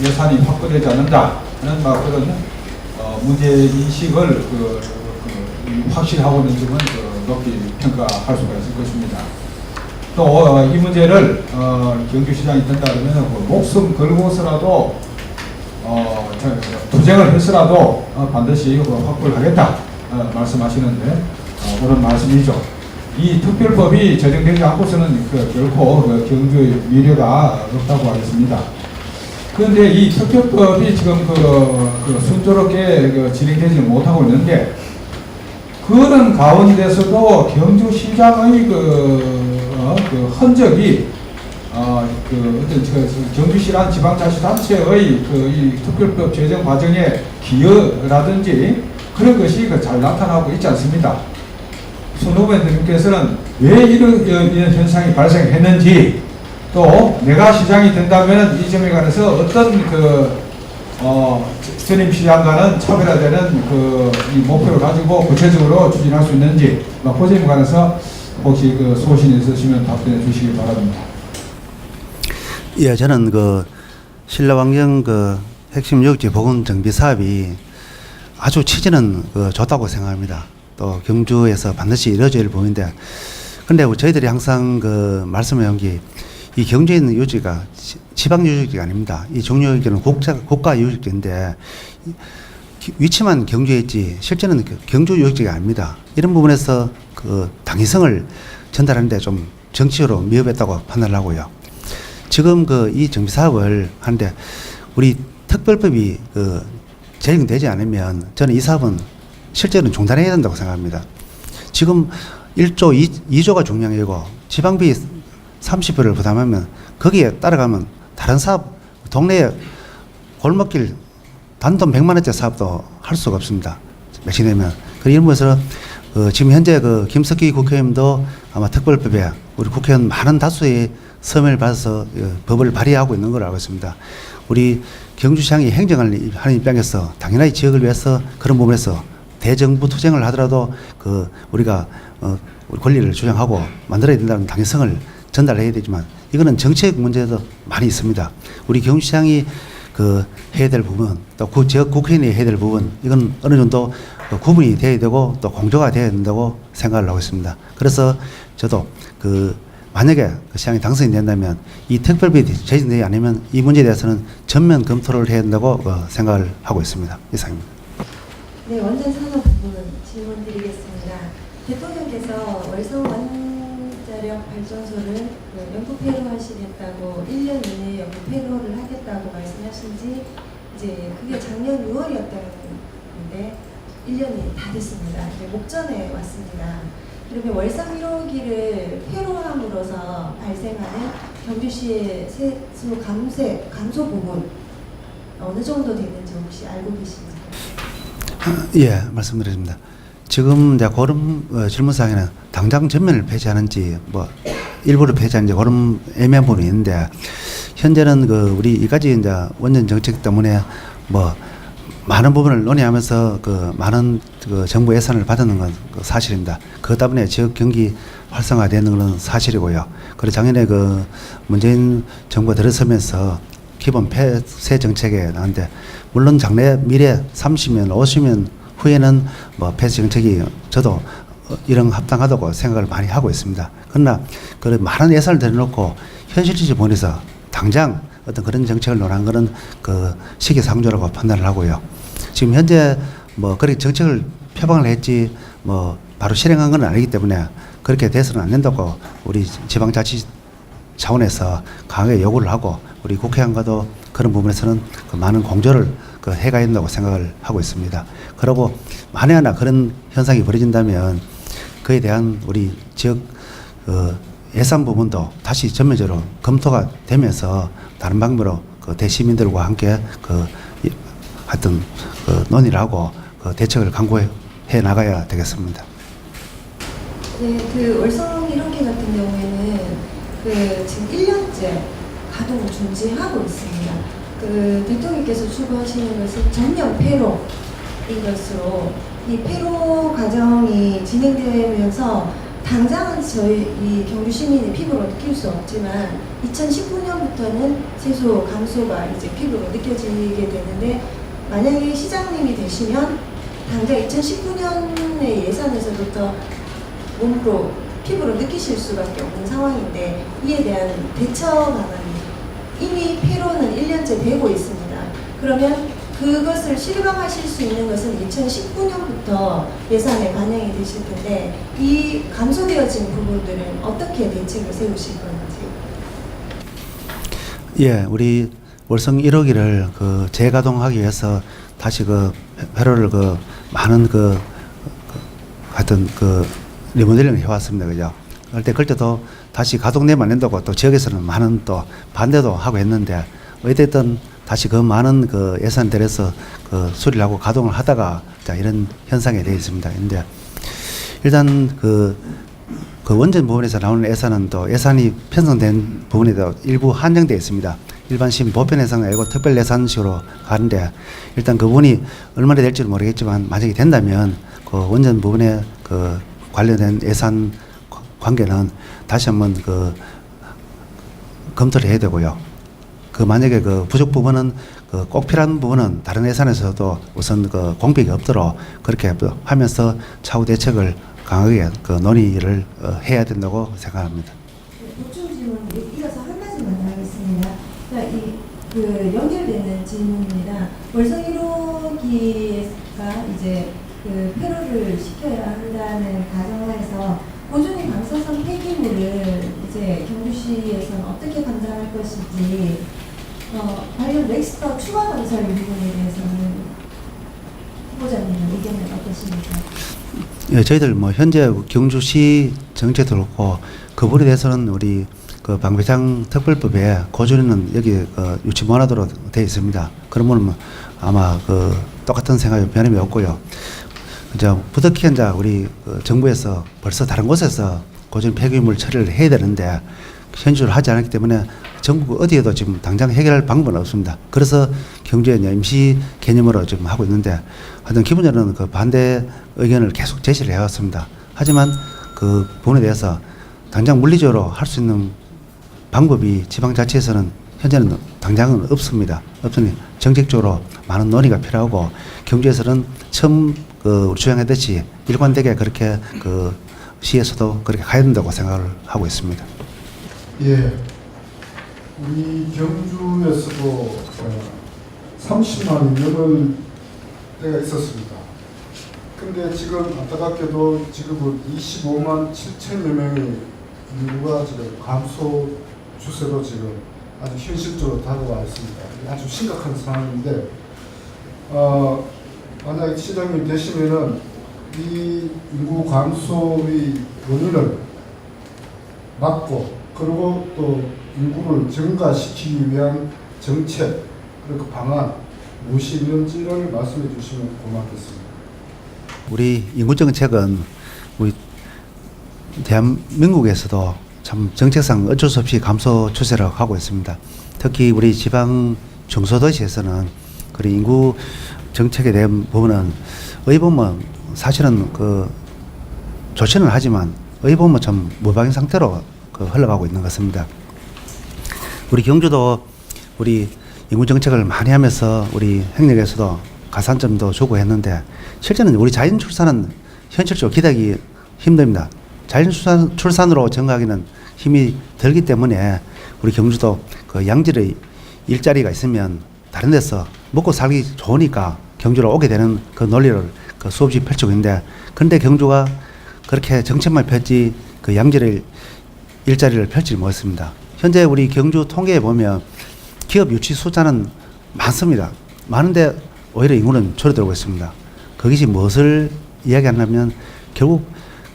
예산이 확보되지 않는다는 그런 문제 인식을 확실하고 있는 점은 높이 평가할 수가 있을 것입니다. 또 이 문제를 경주시장이 된다 그러면 목숨 걸고서라도 투쟁을 해서라도 반드시 확보를 하겠다 말씀하시는데 그런 말씀이죠. 이 특별법이 제정되지 않고서는 결코 경주의 미래가 없다고 하겠습니다. 그런데 이 특별법이 지금 순조롭게 진행되지 못하고 있는데 그런 가운데서도 경주시장의 흔적이 경주시란 지방자치단체의 이 특별법 제정 과정에 기여라든지 그런 것이 잘 나타나고 있지 않습니다. 손 후보님께서는 왜 이런 현상이 발생했는지 또 내가 시장이 된다면 이 점에 관해서 어떤 전임 시장과는 차별화되는 이 목표를 가지고 구체적으로 추진할 수 있는지 그 점에 관해서 혹시 소신이 있으시면 답변해 주시기 바랍니다. 예, 저는 신라왕경 핵심 유적지 복원 정비 사업이 아주 취지는 좋다고 생각합니다. 또 경주에서 반드시 이루어질 부분인데, 근데 저희들이 항상 말씀해온 게 이 경주에 있는 유지가 지방 유지가 아닙니다. 이 종료유지는 국가 유지인데 위치만 경주에 있지 실제는 경주 유지가 아닙니다. 이런 부분에서 당위성을 전달하는데 좀 정치적으로 미흡했다고 판단을 하고요. 지금 이 정비 사업을 하는데 우리 특별법이 제정되지 않으면 저는 이 사업은 실제로는 중단해야 된다고 생각합니다. 지금 1조, 2조가 중량이고 지방비 30%를 부담하면 거기에 따라가면 다른 사업, 동네에 골목길 단돈 100만 원짜리 사업도 할 수가 없습니다. 몇시 되면. 이런 부분에서 지금 현재 김석기 국회의원도 아마 특별법에 우리 국회의원 많은 다수의 서명을 받아서 법을 발의하고 있는 걸 알고 있습니다. 우리 경주시장이 행정을 하는 입장에서 당연히 지역을 위해서 그런 부분에서 대정부 투쟁을 하더라도 우리가 우리 권리를 주장하고 만들어야 된다는 당위성을 전달해야 되지만 이거는 정책 문제도 많이 있습니다. 우리 경주시장이 해야 될 부분 또 지역 국회의원이 해야 될 부분 이건 어느 정도 구분이 돼야 되고 또 공조가 돼야 된다고 생각을 하고 있습니다. 그래서 저도 만약에 시장이 당선이 된다면 이 특별법이 제정되지 않으면 이 문제에 대해서는 전면 검토를 해야 된다고 생각을 하고 있습니다. 이상입니다. 네, 원전 산업 부분 질문 드리겠습니다. 대통령께서 월성 원자력 발전소를 연구 폐로하시겠다고 1년 이내에 연구 폐로를 하겠다고 말씀하신 지 이제 그게 작년 6월이었다는데 1년이 다 됐습니다. 이제 목전에 왔습니다. 그러면 월성 1호기를 폐로함으로써 발생하는 경주시의 세수 감소 부분 어느 정도 되는지 혹시 알고 계십니까? 예, 말씀드립니다. 지금 이제 그런 질문사항에는 당장 전면을 폐지하는지 일부를 폐지하는지 그런 애매한 부분이 있는데 현재는 우리 이까지 이제 원전 정책 때문에 많은 부분을 논의하면서 많은 정부 예산을 받는 건 사실입니다. 그 때문에 지역 경기 활성화되는 건 사실이고요. 그리고 작년에 문재인 정부가 들어서면서 기본 폐쇄 정책에 나왔는데 물론 장래 미래 30년, 50년 후에는 폐쇄 정책이 저도 이런 합당하다고 생각을 많이 하고 있습니다. 그러나 많은 예산을 들여놓고 현실적인 부분에서 당장 어떤 그런 정책을 논한 것은 시기상조라고 판단을 하고요. 지금 현재 그렇게 정책을 표방을 했지 바로 실행한 건 아니기 때문에 그렇게 돼서는 안 된다고 우리 지방자치 차원에서 강하게 요구를 하고 우리 국회의원과도 그런 부분에서는 많은 공조를 해가야 된다고 생각을 하고 있습니다. 그리고 만에 하나 그런 현상이 벌어진다면 그에 대한 우리 지역 예산 부분도 다시 전면적으로 검토가 되면서 다른 방법으로 대시민들과 함께 하여튼 논의를 하고 대책을 강구해 나가야 되겠습니다. 네, 월성 1호기 같은 경우에는 지금 1년째 가동을 중지하고 있습니다. 대통령께서 추구하시는 것은 전면 폐로인 것으로 이 폐로 과정이 진행되면서 당장은 이 경주 시민의 피부로 느낄 수 없지만 2019년부터는 세수 감소가 이제 피부로 느껴지게 되는데 만약에 시장님이 되시면 당장 2019년의 예산에서부터 몸으로 피부로 느끼실 수밖에 없는 상황인데 이에 대한 대처 방안이 이미 폐로는 1년째 되고 있습니다. 그러면 그것을 실감하실 수 있는 것은 2019년부터 예산에 반영이 되실 텐데 이 감소되어진 부분들은 어떻게 대책을 세우실 건지? 예, 우리 월성 1호기를 재가동하기 위해서 다시 회로를 많은 하여튼 리모델링을 해왔습니다. 그죠? 그때도 다시 가동되면 안 된다고 또 지역에서는 많은 또 반대도 하고 했는데 어쨌든 다시 많은 예산 들여서 수리를 하고 가동을 하다가 이런 현상이 되어 있습니다. 근데 일단 원전 부분에서 나오는 예산은 또 예산이 편성된 부분에도 일부 한정되어 있습니다. 일반 시민 보편 예산이 아니고 특별 예산식으로 가는데 일단 그 부분이 얼마나 될지는 모르겠지만 만약에 된다면 원전 부분에 관련된 예산 관계는 다시 한번 검토를 해야 되고요. 그 만약에 그 부족 부분은 그 꼭 필요한 부분은 다른 예산에서도 우선 그 공백이 없도록 그렇게 하면서 차후 대책을 강하게 그 논의를 해야 된다고 생각합니다. 보충 질문 이어서 한 가지만 더 하겠습니다. 그러니까 그 연결되는 질문입니다. 월성 1호기가 이제 그 폐로를 시켜야 한다는 가정하에서 보존이 방사성 폐기물을 이제 경주시에서는 어떻게 감당할 것인지 관련 넥스터 추가 건설 부분에 대해서는 후보자님의 의견은 어떠십니까? 예, 저희들 뭐 현재 경주시 정책도 그렇고 그 부분에 대해서는 우리 그 방배장 특별법에 고조리는 여기 유치 무한하도록 되어 있습니다. 그러면 뭐 아마 그 똑같은 생각이 변함이 없고요. 이제 부득이 이제 우리 정부에서 벌써 다른 곳에서 고전 폐기물 처리를 해야 되는데 현실을 하지 않았기 때문에 전국 어디에도 지금 당장 해결할 방법은 없습니다. 그래서 경주에 이제 임시 개념으로 지금 하고 있는데 하여튼 기본적으로는 그 반대 의견을 계속 제시를 해왔습니다. 하지만 그 부분에 대해서 당장 물리적으로 할 수 있는 방법이 지방자치에서는 현재는 당장은 없습니다. 없으니 정책적으로 많은 논의가 필요하고 경주에서는 처음 우리 주장했듯이 일관되게 그렇게 그 시에서도 그렇게 가야 된다고 생각을 하고 있습니다. 예, 우리 경주에서도 30만 넘을 때가 있었습니다. 근데 지금 안타깝게도 지금은 25만 7천여 명의 인구가 지금 감소 추세로 지금 아주 현실적으로 다가와 있습니다. 아주 심각한 상황인데 만약 시장님 되시면은 이 인구 감소의 원인을 막고 그리고 또 인구를 증가시키기 위한 정책 그리고 방안 무엇이 있는지를 말씀해 주시면 고맙겠습니다. 우리 인구 정책은 우리 대한민국에서도 참 정책상 어쩔 수 없이 감소 추세를 하고 있습니다. 특히 우리 지방 중소도시에서는 그 인구 정책에 대한 부분은 의보면 사실은 그 좋지는 하지만 의보면 참 무방인 상태로 흘러가고 있는 것 같습니다. 우리 경주도 우리 인구 정책을 많이 하면서 우리 행력에서도 가산점도 주고 했는데 실제는 우리 자연 출산은 현실적으로 기대하기 힘듭니다. 자연 출산으로 증가하기는 힘이 들기 때문에 우리 경주도 그 양질의 일자리가 있으면 다른 데서 먹고 살기 좋으니까 경주로 오게 되는 그 논리를 그 수없이 펼치고 있는데 그런데 경주가 그렇게 정책만 펼지 그 양질의 일자리를 펼치지 못했습니다. 현재 우리 경주 통계에 보면 기업 유치 숫자는 많습니다. 많은데 오히려 인구는 줄어들고 있습니다. 그것이 무엇을 이야기하냐면 결국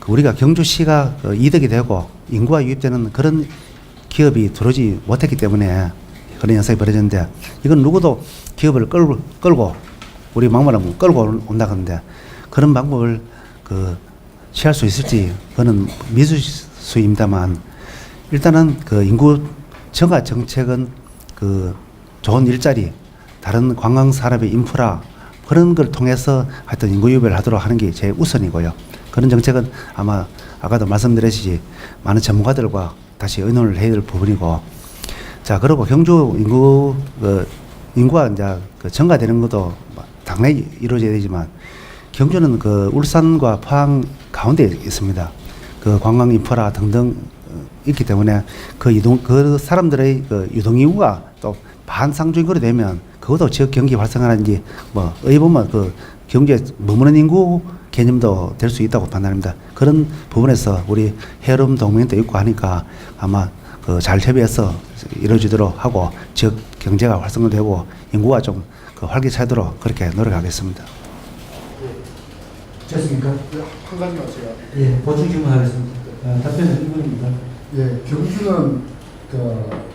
우리가 경주시가 이득이 되고 인구가 유입되는 그런 기업이 들어오지 못했기 때문에 그런 현상이 벌어졌는데 이건 누구도 기업을 끌고 우리 막말하면 끌고 온다 그러는데 그런 방법을 취할 수 있을지 그거는 미수입니다만 일단은 그 인구 증가 정책은 그 좋은 일자리 다른 관광 산업의 인프라 그런 걸 통해서 하여튼 인구 유입을 하도록 하는 게 제일 우선이고요. 그런 정책은 아마 아까도 말씀드렸듯이 많은 전문가들과 다시 의논을 해야 될 부분이고 자 그리고 경주 인구가 이제 증가되는 것도 당연히 이루어져야 되지만 경주는 그 울산과 포항 가운데 있습니다. 그 관광 인프라 등등 있기 때문에 그 사람들의 그 유동 인구가 또 반상주인거리 되면 그것도 지역 경기 활성화라든지 뭐 의보면 그 경주에 머무는 인구 개념도 될 수 있다고 판단합니다. 그런 부분에서 우리 해름 동맹도 있고 하니까 아마 잘 협의해서 이루어지도록 하고 지역 경제가 활성화되고 인구가 좀 활기차도록 그렇게 노력하겠습니다. 됐습니까? 한 가지만 제가 예, 보충 질문하겠습니다. 답변은 1분입니다. 예, 경주는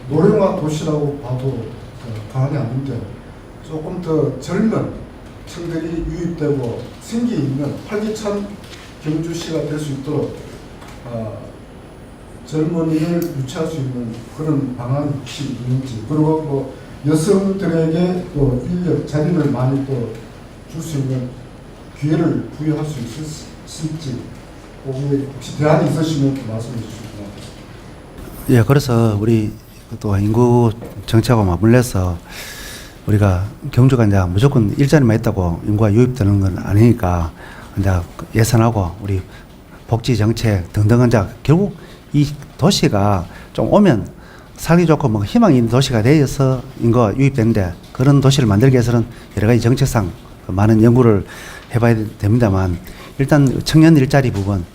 노령화 도시라고 봐도 과언이 아닌데 조금 더 젊은 층들이 유입되고 생기 있는 활기찬 경주시가 될 수 있도록 젊은이를 유치할 수 있는 그런 방안이 혹시 있는지 그리고 뭐 여성들에게 또 인력 자리를 많이 또 줄 수 있는 기회를 부여할 수 있을지 혹시 대안이 있으시면 말씀해 주시기 바랍니다. 예, 그래서 우리 또 인구 정책하고 맞물려서 우리가 경주가 이제 무조건 일자리만 있다고 인구가 유입되는 건 아니니까 이제 예산하고 우리 복지 정책 등등은 이제 결국 이 도시가 좀 오면 살기 좋고 뭐 희망이 있는 도시가 되어서 인구가 유입되는데 그런 도시를 만들기 위해서는 여러 가지 정책상 많은 연구를 해봐야 됩니다만 일단 청년 일자리 부분,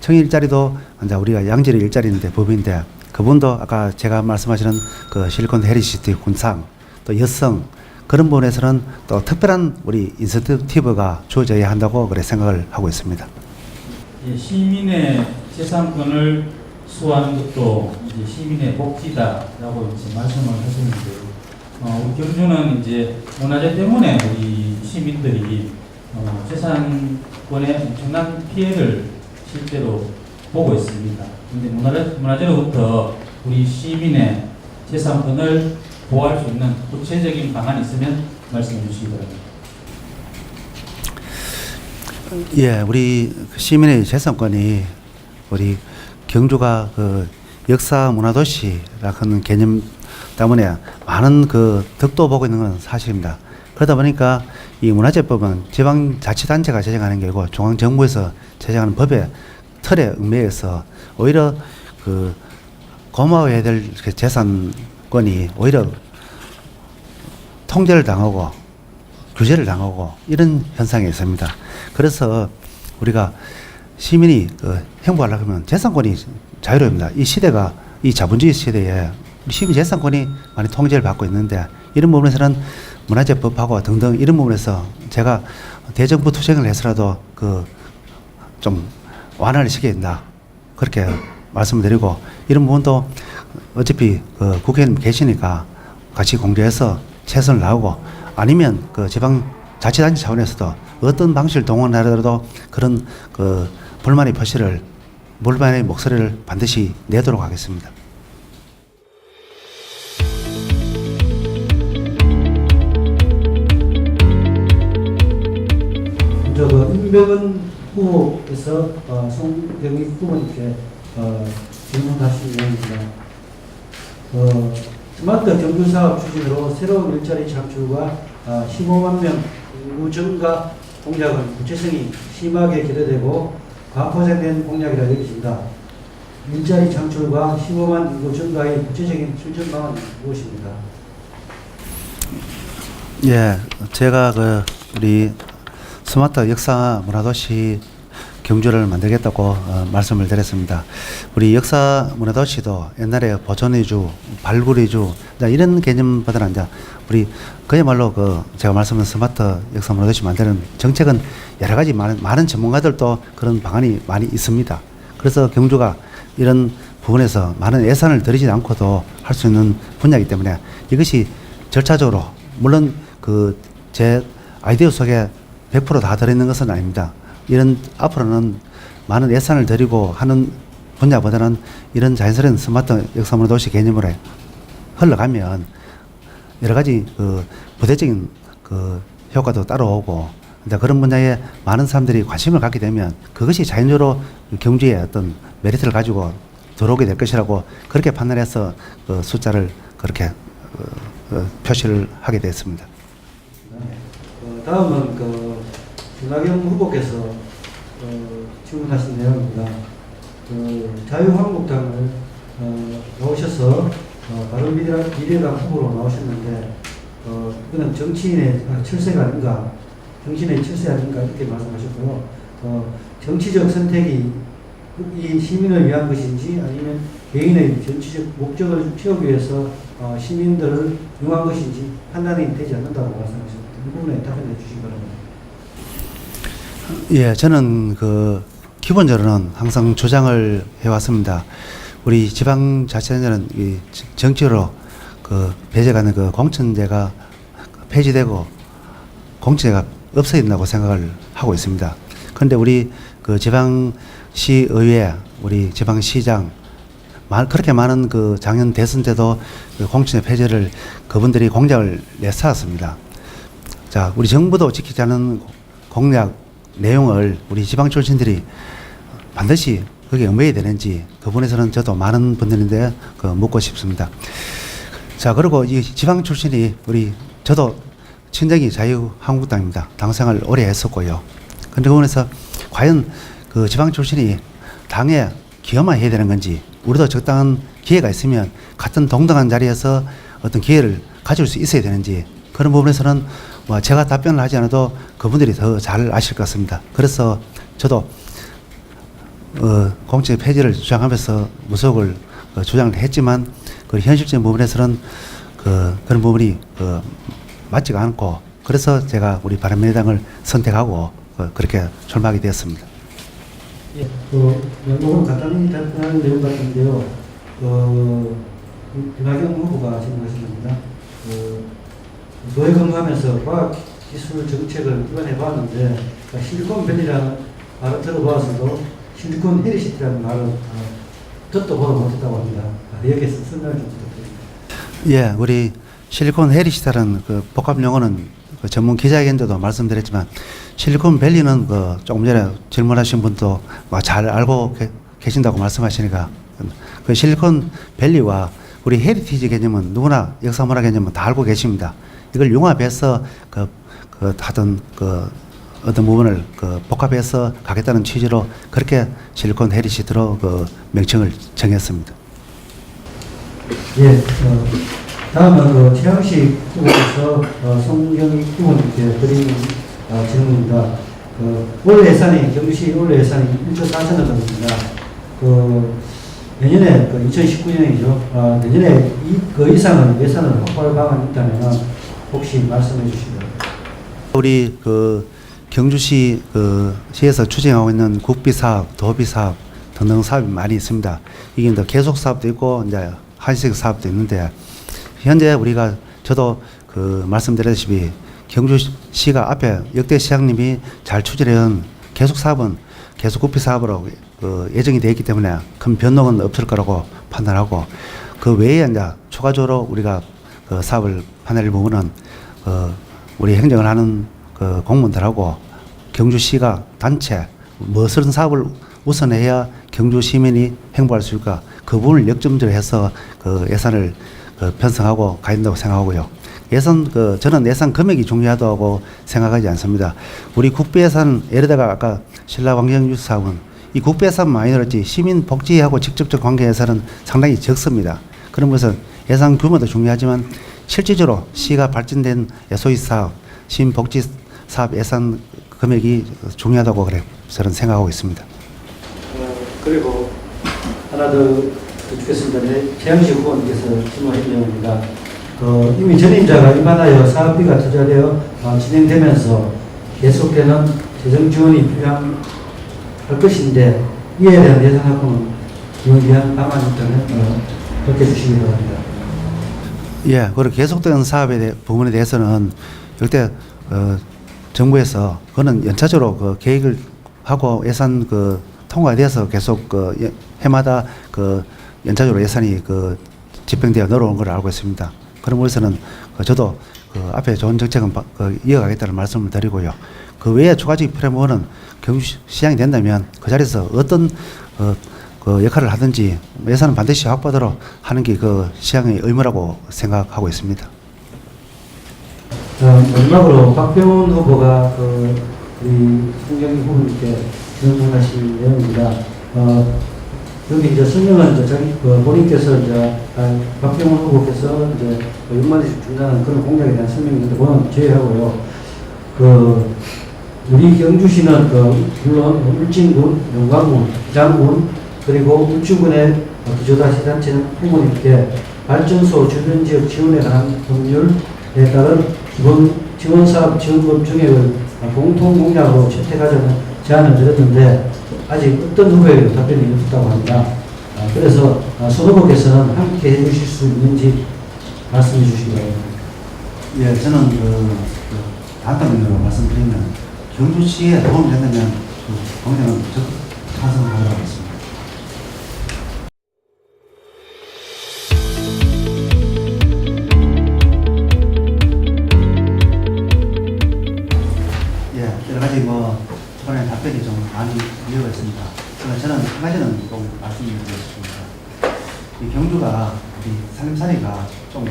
청년 일자리도 이제 우리가 양질의 일자리인데 부분인데 그분도 아까 제가 말씀하시는 그 실리콘 헬리시티 군상 또 여성 그런 부분에서는 또 특별한 우리 인센티브가 주어져야 한다고 그래 생각을 하고 있습니다. 예, 시민의 재산권을 수호하는 것도 이제 시민의 복지다라고 이제 말씀을 하셨는데요. 우리 경주는 이제 문화재 때문에 우리 시민들이 재산권의 엄청난 피해를 실제로 보고 있습니다. 그런데 문화재로부터 우리 시민의 재산권을 보호할 수 있는 구체적인 방안이 있으면 말씀해 주시기 바랍니다. 예, 우리 시민의 재산권이 우리 경주가 그 역사 문화도시라 하는 개념 때문에 많은 그 덕도 보고 있는 건 사실입니다. 그러다 보니까 이 문화재법은 지방자치단체가 제정하는 게 아니고 중앙정부에서 제정하는 법의 틀에 얽매여서 오히려 그 고마워해야 될 그 재산권이 오히려 통제를 당하고 규제를 당하고 이런 현상이 있습니다. 그래서 우리가 시민이 그 행복하려고 하면 재산권이 자유로웁니다. 이 시대가 이 자본주의 시대에 시민 재산권이 많이 통제를 받고 있는데 이런 부분에서는 문화재법하고 등등 이런 부분에서 제가 대정부 투쟁을 해서라도 그 좀 완화를 시켜야 된다. 그렇게 말씀드리고 이런 부분도 어차피 그 국회의원 계시니까 같이 공조해서 최선을 다하고 아니면 그 지방자치단체 차원에서도 어떤 방식을 동원하더라도 그런 그 불만의 목소리를 반드시 내도록 하겠습니다. 먼저 그 임병은 후보께서 송병희 후보님께 질문하신 내용입니다. 스마트 경주 사업 추진으로 새로운 일자리 창출과 15만 명 인구 증가 공약은 구체성이 심하게 기대되고 과포장된 공약이라 여기십니다. 일자리 창출과 15만 인구 증가의 구체적인 실천 방안은 무엇입니까? 예, 제가 그 우리 스마트 역사 문화도시 경주를 만들겠다고 말씀을 드렸습니다. 우리 역사 문화도시도 옛날에 보존 위주, 발굴 위주 이런 개념보다는 이제 우리 그야말로 그 제가 말씀드린 스마트 역사 문화도시 만드는 정책은 여러 가지 많은 전문가들도 그런 방안이 많이 있습니다. 그래서 경주가 이런 부분에서 많은 예산을 들이지 않고도 할 수 있는 분야이기 때문에 이것이 절차적으로 물론 그 제 아이디어 속에 100% 다 들어있는 것은 아닙니다. 이런 앞으로는 많은 예산을 들이고 하는 분야보다는 이런 자연스러운 스마트 역사문화도시 개념으로 흘러가면 여러 가지 그 부대적인 그 효과도 따라오고 그런 분야에 많은 사람들이 관심을 갖게 되면 그것이 자연적으로 경주의 어떤 메리트를 가지고 들어오게 될 것이라고 그렇게 판단해서 그 숫자를 그렇게 표시를 하게 됐습니다. 다음은 그 윤학영 후보께서 질문하신 내용입니다. 자유한국당을 나오셔서 바른미래당 후보로 나오셨는데 그는 정치인의 철새가 아닌가, 정치인의 철새 아닌가 이렇게 말씀하셨고요. 정치적 선택이 이 시민을 위한 것인지 아니면 개인의 정치적 목적을 채우기 위해서 시민들을 이용한 것인지 판단이 되지 않는다고 말씀하셨습니다. 이 부분에 답변해 주시기 바랍니다. 예, 저는 그 기본적으로는 항상 주장을 해왔습니다. 우리 지방자치단체는 이 정치로 그 배제가는 그 공천제가 폐지되고 공천제가 없어야 된다고 생각을 하고 있습니다. 그런데 우리 그 지방시의회, 우리 지방시장 그렇게 많은 그 작년 대선 때도 그 공천제 폐지를 그분들이 공약을 내세웠습니다. 자, 우리 정부도 지키지 않은 공약 내용을 우리 지방 출신들이 반드시 그게 얼마나 되는지 그 부분에서는 저도 많은 분들인데 묻고 싶습니다. 자, 그리고 이 지방 출신이 저도 친정이 자유한국당입니다. 당생활 오래 했었고요. 근데 그 부분에서 과연 그 지방 출신이 당에 기여만 해야 되는 건지, 우리도 적당한 기회가 있으면 같은 동등한 자리에서 어떤 기회를 가질 수 있어야 되는지, 그런 부분에서는 뭐 제가 답변을 하지 않아도 그분들이 더 잘 아실 것 같습니다. 그래서 저도 공직 폐지를 주장하면서 무속을 주장을 했지만 그 현실적인 부분에서는 그런 부분이 맞지가 않고, 그래서 제가 우리 바른미래당을 선택하고 그렇게 출마하게 되었습니다. 예, 요건 간단히 답변하는 내용 같은데요. 김학영 후보가 질문하신 겁니다. 노예 근무하면서 과학기술 정책을 입안해 봤는데, 실리콘밸리라는 말을 들어보았어도 실리콘 헬리시티라는 말을 듣도 보도 못했다고 합니다. 여기에서 설명을 좀 부탁드립니다. 예, 우리 실리콘 헬리시티라는 그 복합 용어는 그 전문 기자회견에도 말씀드렸지만, 실리콘밸리는 조금 전에 질문하신 분도 잘 알고 계신다고 말씀하시니까, 그 실리콘밸리와 우리 헤리티지 개념은 누구나 역사문화 개념은 다 알고 계십니다. 이걸 융합해서 하던 어떤 부분을 복합해서 가겠다는 취지로 그렇게 실리콘 헬리시티로 명칭을 정했습니다. 예, 다음은 최양식 후보에서 송경희 후보님께 드리는 질문입니다. 원래 예산이 경주시 원래 예산이 1조 4천억 원입니다. 내년에 2019년이죠. 내년에 그 이상의 예산을 확보할 방안이 있다면 혹시 말씀해 주시면. 우리 경주시 시에서 추진하고 있는 국비 사업, 도비 사업 등등 사업이 많이 있습니다. 이게 이제 계속 사업도 있고 이제 한식 사업도 있는데, 현재 저도 말씀드렸다시피 경주시가 앞에 역대 시장님이 잘 추진해온 계속 사업은 계속 국비 사업으로 예정이 되어 있기 때문에 큰 변동은 없을 거라고 판단하고, 그 외에 이제 추가적으로 우리가 사업을 하늘 부분은 우리 행정을 하는 공무원들하고 경주시가 단체 무슨 사업을 우선해야 경주 시민이 행복할 수 있을까, 그 부분을 역점적으로 해서 예산을 편성하고 가야 된다고 생각하고요. 저는 예산 금액이 중요하다고 생각하지 않습니다. 우리 국비 예산, 예를 들어 아까 신라환경유수 사업은 이 국비 예산 많이 들었지 시민 복지하고 직접적 관계 예산은 상당히 적습니다. 그런 것은 예산 규모도 중요하지만 실질적으로 시가 발전된 SOE 사업, 시민 복지 사업 예산 금액이 중요하다고 저는 생각하고 있습니다. 그리고 하나 더 여쭙겠습니다. 최양식 후보님께서 질문하신 내용입니다. 이미 전임자가 입안하여 사업비가 투자되어 진행되면서 계속되는 재정 지원이 필요할 것인데, 이에 대한 예산 확보는 위한 방안이 있다면 밝혀주시기 바랍니다. 예, 그리고 계속되는 사업의 부분에 대해서는 이때 정부에서 그거는 연차적으로 계획을 하고 예산 통과가 돼서 계속 해마다 연차적으로 예산이 집행되어 늘어온 걸 알고 있습니다. 그런 면에서는 저도 앞에 좋은 정책은 이어가겠다는 말씀을 드리고요. 그 외에 추가적인 필요한 경주시장이 된다면 그 자리에서 어떤 역할을 하든지 예산은 반드시 확보하도록 하는 게 시장의 의무라고 생각하고 있습니다. 마지막으로 박병훈 후보가 우리 송경희 후보님께 질문하신 내용입니다. 여기 이제 설명은 자기 본인께서 박병훈 후보께서 이제 6만 원씩 준다는 그런 공약에 대한 설명인데 그건 제외하고요. 우리 경주시는 물론 울진군, 영광군, 기장군 그리고 울주군의 기초자치단체는 후보님께 발전소 주변 지역 지원에 관한 법률에 따른 기본 지원사업 지원금 중액을 공통 공약으로 채택하자는 제안을 드렸는데 아직 어떤 후보에게도 답변이 없다고 합니다. 그래서 송 후보께서는 함께 해주실 수 있는지 말씀해 주시기 바랍니다. 예, 저는 단답으로 말씀드리면 경주시에 도움이 된다면 공약은 적극 찬성하도록 하겠습니다. 여러 가지 초반에 답변이 좀 많이 이어가 있습니다. 그러나 저는 한 가지는 좀 말씀드리고 싶습니다. 이 경주가 우리 살림살이가 좀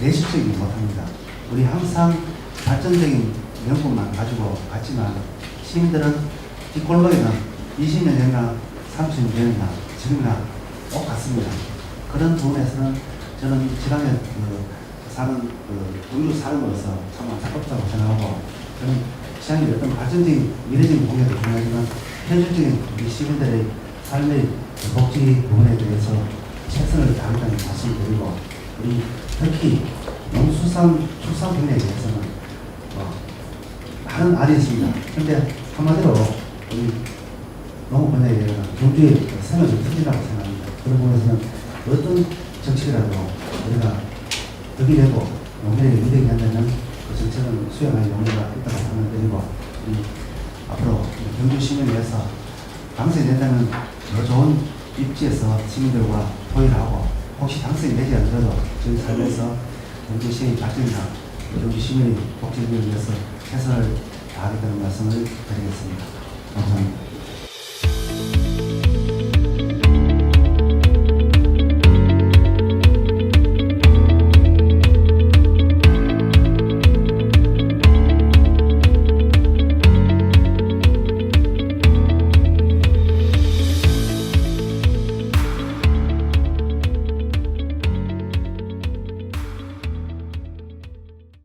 내식적이지 못합니다. 우리 항상 발전적인 명분만 가지고 갔지만 시민들은 뒷골목에는 20년 전이나 30년 전이나 지금이나 똑같습니다. 그런 부분에서는 저는 지방에 경주 사람으로서 참 안타깝다고 생각하고 저는 시장의 어떤 발전적인 미래적인 공약도 중요하지만 현실적인 우리 시민들의 삶의 복지 부분에 대해서 최선을 다한다는 말씀을 드리고 우리 특히 농수산 축산 분야에 대해서는 많은 알이 있습니다. 그런데 한마디로 우리 농업 분야에 대해서는 경주의 생각이 터진다고 생각합니다. 그런 부분에서는 어떤 정책이라도 우리가 덕이 되고 농민에게 이득이 한다면 그 정책은 수행할 용의가 있다고 생각드리고 앞으로 경주 시민을 위해서 당선된다면 더 좋은 입지에서 시민들과 토의를 하고 혹시 당선이 되지 않더라도 저희 삶에서 경주 시의 발전이나 경주 시민의 복지를 위해서 최선을 다하겠다는 말씀을 드리겠습니다. 감사합니다.